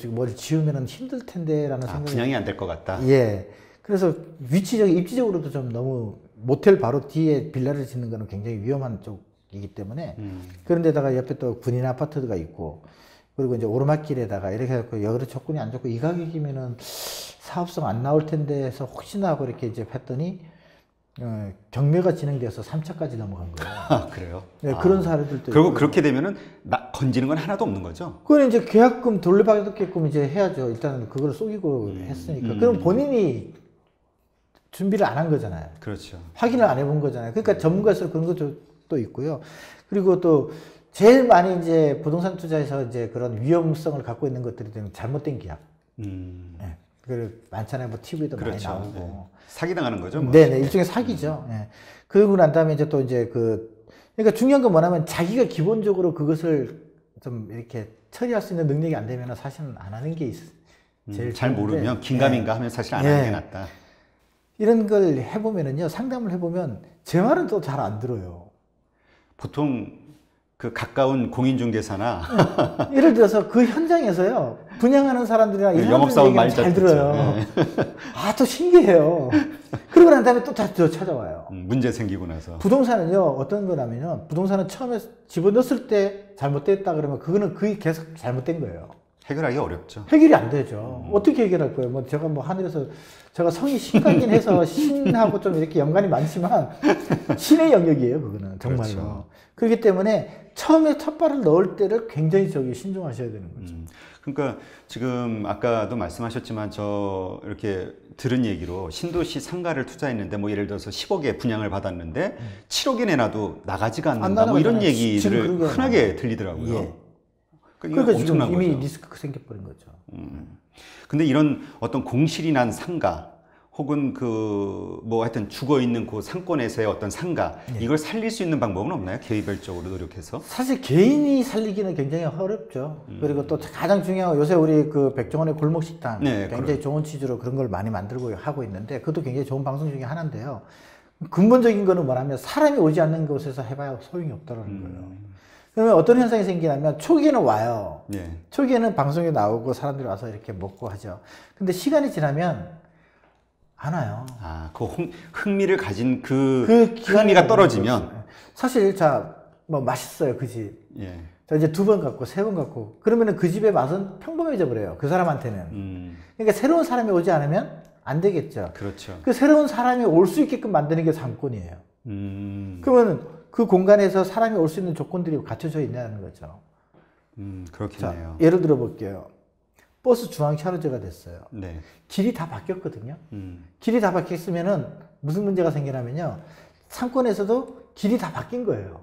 S2: 뭘 지으면은 힘들 텐데라는 생각이
S1: 분양이 안 될 것 같다.
S2: 예. 그래서 입지적으로도 좀 너무 모텔 바로 뒤에 빌라를 짓는 거는 굉장히 위험한 쪽이기 때문에 그런데다가 옆에 또 군인 아파트가 있고 그리고 이제 오르막길에다가 이렇게 해갖고 여러 조건이 안 좋고 이 가격이면은 사업성 안 나올 텐데 해서 혹시나 하고 이렇게 이제 했더니 경매가 진행돼서 3차까지 넘어간 거예요.
S1: 아, 그래요?
S2: 네, 그런 사례들도
S1: 그리고
S2: 있고.
S1: 그렇게 되면은 건지는 건 하나도 없는 거죠?
S2: 그건 이제 계약금 돌려받게끔 이제 해야죠. 일단은 그걸 속이고 했으니까. 그럼 본인이 준비를 안 한 거잖아요.
S1: 그렇죠.
S2: 확인을 안 해본 거잖아요. 그러니까 전문가에서 그런 것도 또 있고요. 그리고 또 제일 많이 이제 부동산 투자에서 이제 그런 위험성을 갖고 있는 것들이 되면 잘못된 계약. 네. 그 많잖아요. 뭐 TV도
S1: 그렇죠.
S2: 많이 나오고.
S1: 네. 사기당하는 거죠? 뭐.
S2: 네네. 일종의 사기죠. 예. 그러고 난 다음에 이제 또 이제 그러니까 중요한 건 뭐냐면 자기가 기본적으로 그것을 좀 이렇게 처리할 수 있는 능력이 안 되면 사실은 안 하는 게 제일
S1: 잘
S2: 좋은데.
S1: 모르면 긴가민가 하면 사실 안 하는 게 낫다.
S2: 이런 걸 해보면은요, 상담을 해보면 제 말은 또 잘 안 들어요.
S1: 보통 그 가까운 공인중개사나
S2: 예를 들어서 그 현장에서요, 분양하는 사람들이나 이
S1: 영업사원
S2: 사람들 얘기는 잘 들어요. 아, 또 신기해요. 그러고 난 다음에 또 다시 찾아와요.
S1: 문제 생기고 나서.
S2: 부동산은요, 어떤 거냐면요, 부동산은 처음에 집어넣었을 때 잘못됐다 그러면 그게 계속 잘못된 거예요.
S1: 해결하기 어렵죠.
S2: 해결이 안 되죠. 어떻게 해결할 거예요? 뭐 제가 뭐 하늘에서 제가 성이 신가긴 해서 신하고 좀 이렇게 연관이 많지만 신의 영역이에요, 그거는 정말로.
S1: 그렇죠.
S2: 그렇기 때문에 처음에 첫 발을 넣을 때를 굉장히 신중하셔야 되는 거죠.
S1: 그러니까 지금 아까도 말씀하셨지만 저 이렇게 들은 얘기로 신도시 상가를 투자했는데 뭐 예를 들어서 10억에 분양을 받았는데 7억에 내놔도 나가지가 않는다 뭐 이런 얘기들을 흔하게 들리더라고요.
S2: 예. 그러니까 지금 이미 거죠. 리스크가 생겨버린 거죠.
S1: 근데 이런 어떤 공실이 난 상가 혹은 뭐 하여튼 죽어 있는 그 상권에서의 어떤 상가 이걸 살릴 수 있는 방법은 없나요? 개별적으로 노력해서?
S2: 사실 개인이 살리기는 굉장히 어렵죠. 그리고 또 가장 중요한 건 요새 우리 그 백종원의 골목식당 굉장히 좋은 취지로 그런 걸 많이 만들고 하고 있는데 그것도 굉장히 좋은 방송 중에 하나인데요. 근본적인 거는 뭐냐면 사람이 오지 않는 곳에서 해봐야 소용이 없다는 거예요. 그러면 어떤 현상이 생기냐면 초기에는 와요. 초기에는 방송에 나오고 사람들이 와서 이렇게 먹고 하죠. 근데 시간이 지나면 안 와요.
S1: 아, 그 흥미를 가진 그 흥미가 떨어지면
S2: 사실 뭐 맛있어요, 그 집.
S1: 예.
S2: 자, 이제 2번 갔고 3번 갔고 그러면은 그 집의 맛은 평범해져 버려요. 그 사람한테는. 그러니까 새로운 사람이 오지 않으면 안 되겠죠.
S1: 그렇죠.
S2: 그 새로운 사람이 올 수 있게끔 만드는 게 상권이에요. 그러면 그 공간에서 사람이 올 수 있는 조건들이 갖춰져 있냐는 거죠.
S1: 그렇겠네요.
S2: 자, 예를 들어 볼게요. 버스 중앙 차로제가 됐어요.
S1: 네.
S2: 길이 다 바뀌었거든요. 길이 다 바뀌었으면은 무슨 문제가 생기냐면요. 상권에서도 길이 다 바뀐 거예요.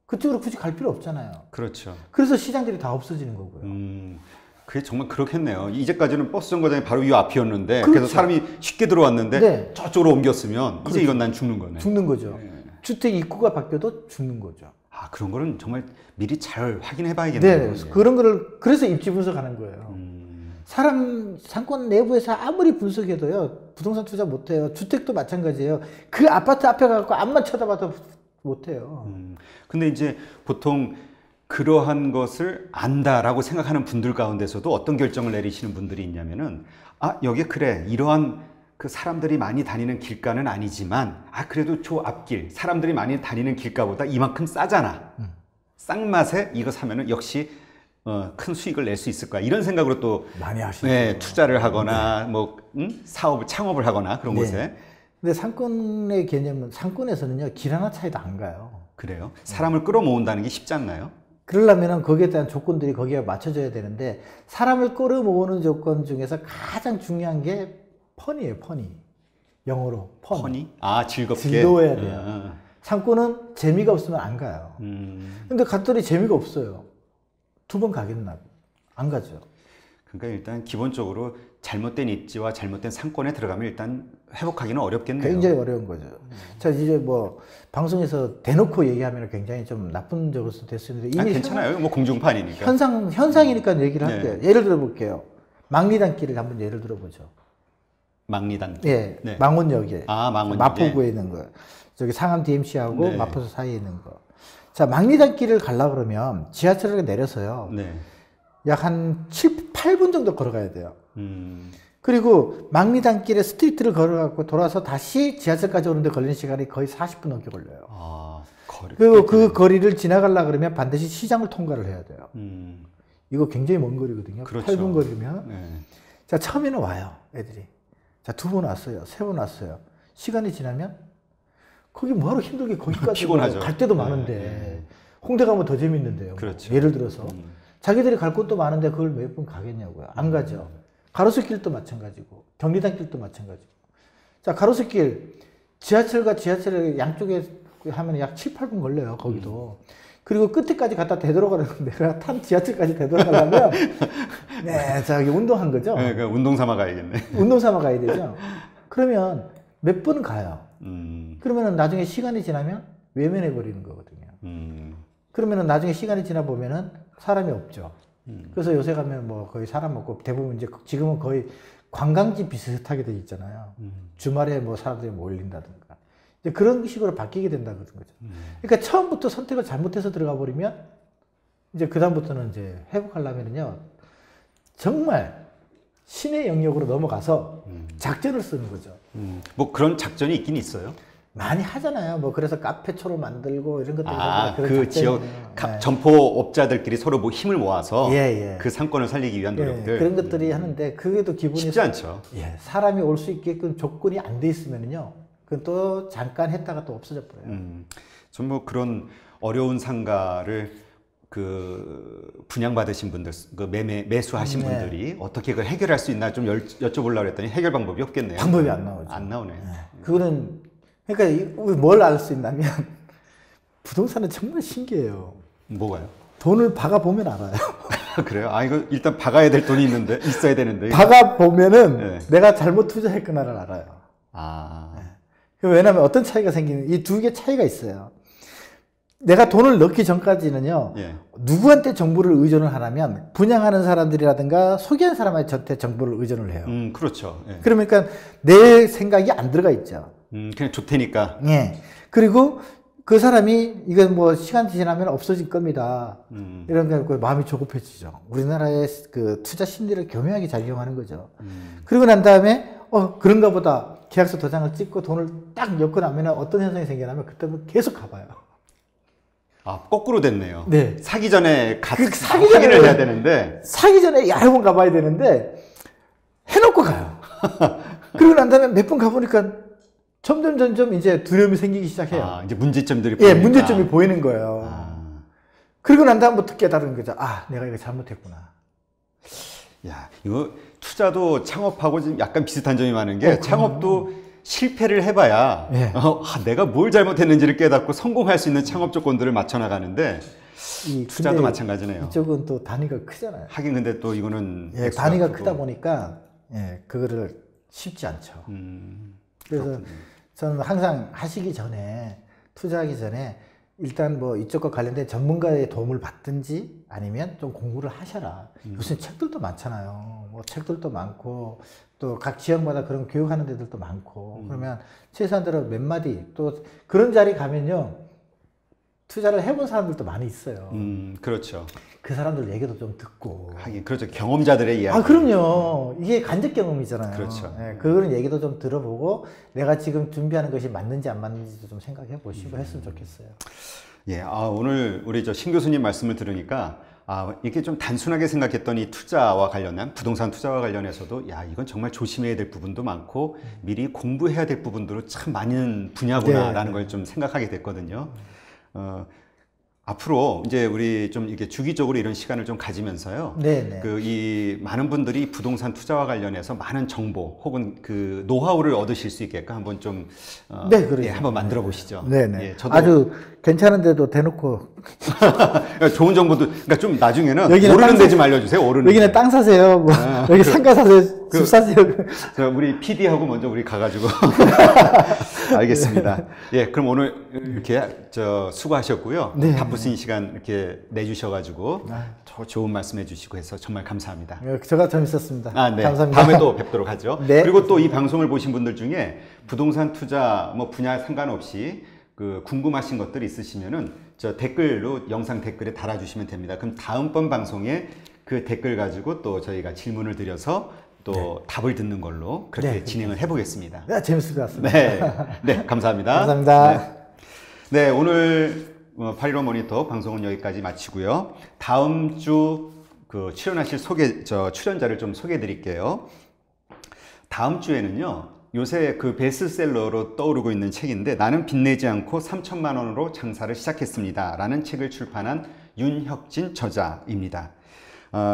S2: 그쪽으로 굳이 갈 필요 없잖아요.
S1: 그렇죠.
S2: 그래서 시장들이 다 없어지는 거고요.
S1: 그게 정말 그렇겠네요. 이제까지는 버스 정거장이 바로 이 앞이었는데
S2: 그렇죠.
S1: 그래서 사람이 쉽게 들어왔는데 저쪽으로 옮겼으면
S2: 그렇죠.
S1: 이제 이건 난 죽는 거네.
S2: 죽는 거죠. 주택 입구가 바뀌어도 죽는 거죠.
S1: 아, 그런 거는 정말 미리 잘 확인해 봐야겠네요.
S2: 네, 그런 거를 그래서 입지 분석하는 거예요. 상권 내부에서 아무리 분석해도요, 부동산 투자 못 해요. 주택도 마찬가지예요. 그 아파트 앞에 가서 앞만 쳐다봐도 못 해요.
S1: 근데 이제 보통 그러한 것을 안다라고 생각하는 분들 가운데서도 어떤 결정을 내리시는 분들이 있냐면은, 아, 여기 그래, 이러한 그 사람들이 많이 다니는 길가는 아니지만, 아, 그래도 저 앞길, 사람들이 많이 다니는 길가보다 이만큼 싸잖아. 싼 맛에 이거 사면은 역시 큰 수익을 낼 수 있을 거야. 이런 생각으로 또
S2: 많이 하시죠.
S1: 네, 투자를 하거나 뭐 사업을 창업을 하거나 그런 곳에.
S2: 근데 상권의 개념은 상권에서는요 길 하나 차이도 안 가요.
S1: 그래요? 사람을 끌어모은다는 게 쉽지 않나요?
S2: 그러려면은 거기에 대한 조건들이 거기에 맞춰져야 되는데 사람을 끌어모으는 조건 중에서 가장 중요한 게 펀이에요. 펀이 영어로 펀.
S1: 펀이? 아, 즐겁게
S2: 즐거워야 돼요. 상권은 재미가 없으면 안 가요. 근데 갔더니 재미가 없어요. 2번 가겠나? 안 가죠.
S1: 그러니까 일단 기본적으로 잘못된 입지와 잘못된 상권에 들어가면 일단 회복하기는 어렵겠네요.
S2: 굉장히 어려운 거죠. 자, 이제 뭐 방송에서 대놓고 얘기하면 굉장히 좀 나쁜 적으로 될 수 있는데 이미
S1: 괜찮아요. 뭐 공중파니까.
S2: 현상이니까 얘기를 할게요. 예를 들어 볼게요. 망리단길을 한번 예를 들어 보죠.
S1: 망리단길.
S2: 예,
S1: 네.
S2: 망원역에.
S1: 아, 망원역에.
S2: 마포구에 있는 거. 저기 상암 DMC하고
S1: 네.
S2: 마포소 사이에 있는 거. 자, 망리단길을 가려고 그러면 지하철을 내려서요.
S1: 네.
S2: 약 한 8분 정도 걸어가야 돼요.
S1: 음.
S2: 그리고 망리단길에 스트리트를 걸어갖고 돌아서 다시 지하철까지 오는데 걸리는 시간이 거의 40분 넘게 걸려요.
S1: 아, 거리.
S2: 그리고 그 거리를 지나가려고 그러면 반드시 시장을 통과를 해야 돼요.
S1: 음.
S2: 이거 굉장히 먼 거리거든요.
S1: 그렇죠.
S2: 8분 거리면.
S1: 네.
S2: 자, 처음에는 와요, 애들이. 자, 2번 왔어요. 3번 왔어요. 시간이 지나면 거기 뭐하러 힘들게 거기까지
S1: 피곤하죠.
S2: 갈 데도
S1: 네,
S2: 많은데
S1: 네.
S2: 홍대 가면 더 재밌는데요.
S1: 그렇죠.
S2: 예를 들어서 자기들이 갈 곳도 많은데 그걸 몇 분 가겠냐고요. 안 가죠. 가로수길도 마찬가지고 경리단길도 마찬가지고. 자, 가로수길 지하철과 지하철 양쪽에 하면 약 7, 8분 걸려요. 거기도. 그리고 끝에까지 갖다 되돌아가려면 내가 탄 지하철까지 되돌아가려면 네, 저기 운동한 거죠.
S1: 네, 그 운동 삼아 가야겠네.
S2: 운동 삼아 가야 되죠. 그러면 몇 분 가요.
S1: 음.
S2: 그러면은 나중에 시간이 지나면 외면해 버리는 거거든요. 그러면은 나중에 시간이 지나 보면은 사람이 없죠. 그래서 요새 가면 뭐 거의 사람 없고 대부분 이제 지금은 거의 관광지 비슷하게 돼 있잖아요. 주말에 뭐 사람들이 몰린다든가. 이제 그런 식으로 바뀌게 된다는 거죠. 그러니까 처음부터 선택을 잘못해서 들어가 버리면 이제 그다음부터는 이제 회복하려면은요. 정말 신의 영역으로 넘어가서 작전을 쓰는 거죠.
S1: 뭐 그런 작전이 있긴 있어요.
S2: 많이 하잖아요. 뭐 그래서 카페초로 만들고 이런 것들.
S1: 아,
S2: 그런
S1: 그 지역
S2: 네.
S1: 점포업자들끼리 서로 뭐 힘을 모아서
S2: 예, 예.
S1: 그 상권을 살리기 위한
S2: 예,
S1: 노력들.
S2: 그런 것들이 하는데 그게도 기분이
S1: 쉽지 않죠.
S2: 예, 사람이 올 수 있게끔 조건이 안 돼 있으면은요. 그건 또 잠깐 했다가 또 없어져 버려요.
S1: 전 뭐 그런 어려운 상가를 그 분양받으신 분들, 그 매수하신
S2: 네.
S1: 분들이 어떻게 그걸 해결할 수 있나 좀 여쭤보려고 했더니 해결 방법이 없겠네요.
S2: 방법이 안 나오죠.
S1: 안 나오네.
S2: 그거는 그러니까 뭘 알 수 있냐면 부동산은 정말 신기해요.
S1: 뭐가요?
S2: 돈을 박아 보면 알아요.
S1: 그래요? 아, 이거 일단 박아야 될 돈이 있는데, 있어야 되는데.
S2: 박아 보면은
S1: 네.
S2: 내가 잘못 투자했구나를 알아요.
S1: 아.
S2: 왜냐하면 어떤 차이가 생기는 이 두 개 차이가 있어요. 내가 돈을 넣기 전까지는요.
S1: 예.
S2: 누구한테 정보를 의존을 하냐면 분양하는 사람들이라든가 소개한 사람한테 정보를 의존을 해요.
S1: 그렇죠. 예.
S2: 그러니까 내 생각이 안 들어가 있죠.
S1: 그냥 좋테니까.
S2: 예. 그리고 그 사람이 이건 뭐 시간 지나면 없어질 겁니다. 이런 게 마음이 조급해지죠. 우리나라의 그 투자 심리를 교묘하게 잘 이용하는 거죠. 그리고 난 다음에 그런가 보다 계약서 도장을 찍고 돈을 딱 엮고 나면 어떤 현상이 생기냐면 그때부터 계속 가봐요.
S1: 아, 거꾸로 됐네요.
S2: 네.
S1: 사기 전에
S2: 사기
S1: 확인을
S2: 전에
S1: 해야 되는데.
S2: 사기 전에 여러 번 가봐야 되는데 해놓고 가요. 그리고 난 다음에 몇 번 가보니까 점점 이제 두려움이 생기기 시작해요.
S1: 아, 이제 문제점들이
S2: 예,
S1: 보이니까.
S2: 문제점이 보이는 거예요.
S1: 아.
S2: 그리고 난 다음부터 깨달은 거죠. 아, 내가 이거 잘못했구나.
S1: 야, 이거 투자도 창업하고 좀 약간 비슷한 점이 많은 게 창업도 실패를 해봐야
S2: 예.
S1: 내가 뭘 잘못했는지를 깨닫고 성공할 수 있는 창업 조건들을 맞춰 나가는데 투자도 마찬가지네요.
S2: 이쪽은 또 단위가 크잖아요.
S1: 하긴 근데 또 이거는
S2: 예,
S1: 액수가
S2: 단위가
S1: 크고.
S2: 크다 보니까 예, 그거를 쉽지 않죠. 그래서
S1: 그렇군요.
S2: 저는 항상 하시기 전에 투자하기 전에 일단 뭐 이쪽과 관련된 전문가의 도움을 받든지 아니면 좀 공부를 하셔라. 요새 책들도 많잖아요. 뭐 책들도 많고 또 각 지역마다 그런 교육하는 데들도 많고 그러면 최소한대로 몇 마디 또 그런 자리 가면요 투자를 해본 사람들도 많이 있어요.
S1: 그렇죠.
S2: 그 사람들 얘기도 좀 듣고.
S1: 하긴 그렇죠. 경험자들의 이야기.
S2: 아, 그럼요. 이게 간접 경험이잖아요.
S1: 그렇죠.
S2: 예, 그런 얘기도 좀 들어보고 내가 지금 준비하는 것이 맞는지 안 맞는지도 좀 생각해 보시고 했으면 좋겠어요.
S1: 예, 오늘 우리 신 교수님 말씀을 들으니까 이렇게 좀 단순하게 생각했던 이 투자와 관련한 부동산 투자와 관련해서도 이건 정말 조심해야 될 부분도 많고 미리 공부해야 될 부분도 참 많은 분야구나라는 걸 좀 생각하게 됐거든요. 앞으로 이제 우리 좀 이렇게 주기적으로 이런 시간을 좀 가지면서요.
S2: 네네.
S1: 이 많은 분들이 부동산 투자와 관련해서 많은 정보 혹은 그 노하우를 얻으실 수 있게끔 한번 좀
S2: 네, 그러죠.
S1: 한번 만들어 보시죠.
S2: 네네.
S1: 예, 저도
S2: 아주 괜찮은데도 대놓고
S1: 좋은 정보도 그러니까 좀 나중에는
S2: 여기는
S1: 모르는
S2: 땅
S1: 데 좀 알려주세요. 모르는
S2: 여기는
S1: 데.
S2: 땅 사세요. 뭐 여기 상가 사세요. 습사지역.
S1: 우리 PD하고 먼저 우리 가가지고. 알겠습니다. 예, 그럼 오늘 이렇게 수고하셨고요.
S2: 네.
S1: 바쁘신 시간 이렇게 내주셔가지고 좋은 말씀해 주시고 해서 정말 감사합니다.
S2: 제가 재밌었습니다.
S1: 네.
S2: 감사합니다.
S1: 다음에 또 뵙도록 하죠.
S2: 네.
S1: 그리고 또 이 방송을 보신 분들 중에 부동산 투자 뭐 분야 상관없이 궁금하신 것들이 있으시면은 저 댓글로 영상 댓글에 달아주시면 됩니다. 그럼 다음번 방송에 그 댓글 가지고 또 저희가 질문을 드려서 또 답을 듣는 걸로 그렇게 진행을 해보겠습니다.
S2: 네, 재밌을 것 같습니다.
S1: 네, 감사합니다.
S2: 감사합니다.
S1: 네, 오늘 8.15 모니터 방송은 여기까지 마치고요. 다음 주 출연하실 출연자를 좀 소개해 드릴게요. 다음 주에는요, 요새 베스트셀러로 떠오르고 있는 책인데, 나는 빚내지 않고 3천만 원으로 장사를 시작했습니다 라는 책을 출판한 윤혁진 저자입니다.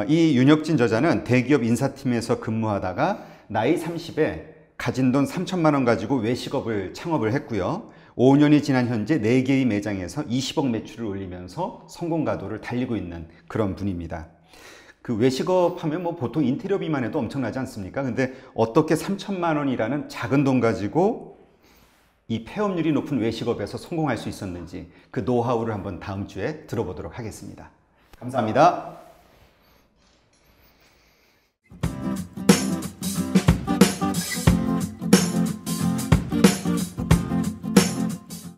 S1: 이 윤혁진 저자는 대기업 인사팀에서 근무하다가 나이 30에 가진 돈 3천만 원 가지고 외식업을 창업을 했고요. 5년이 지난 현재 4개의 매장에서 20억 매출을 올리면서 성공 가도를 달리고 있는 그런 분입니다. 외식업 하면 뭐 보통 인테리어비만 해도 엄청나지 않습니까? 근데 어떻게 3천만 원이라는 작은 돈 가지고 이 폐업률이 높은 외식업에서 성공할 수 있었는지 그 노하우를 한번 다음 주에 들어보도록 하겠습니다. 감사합니다.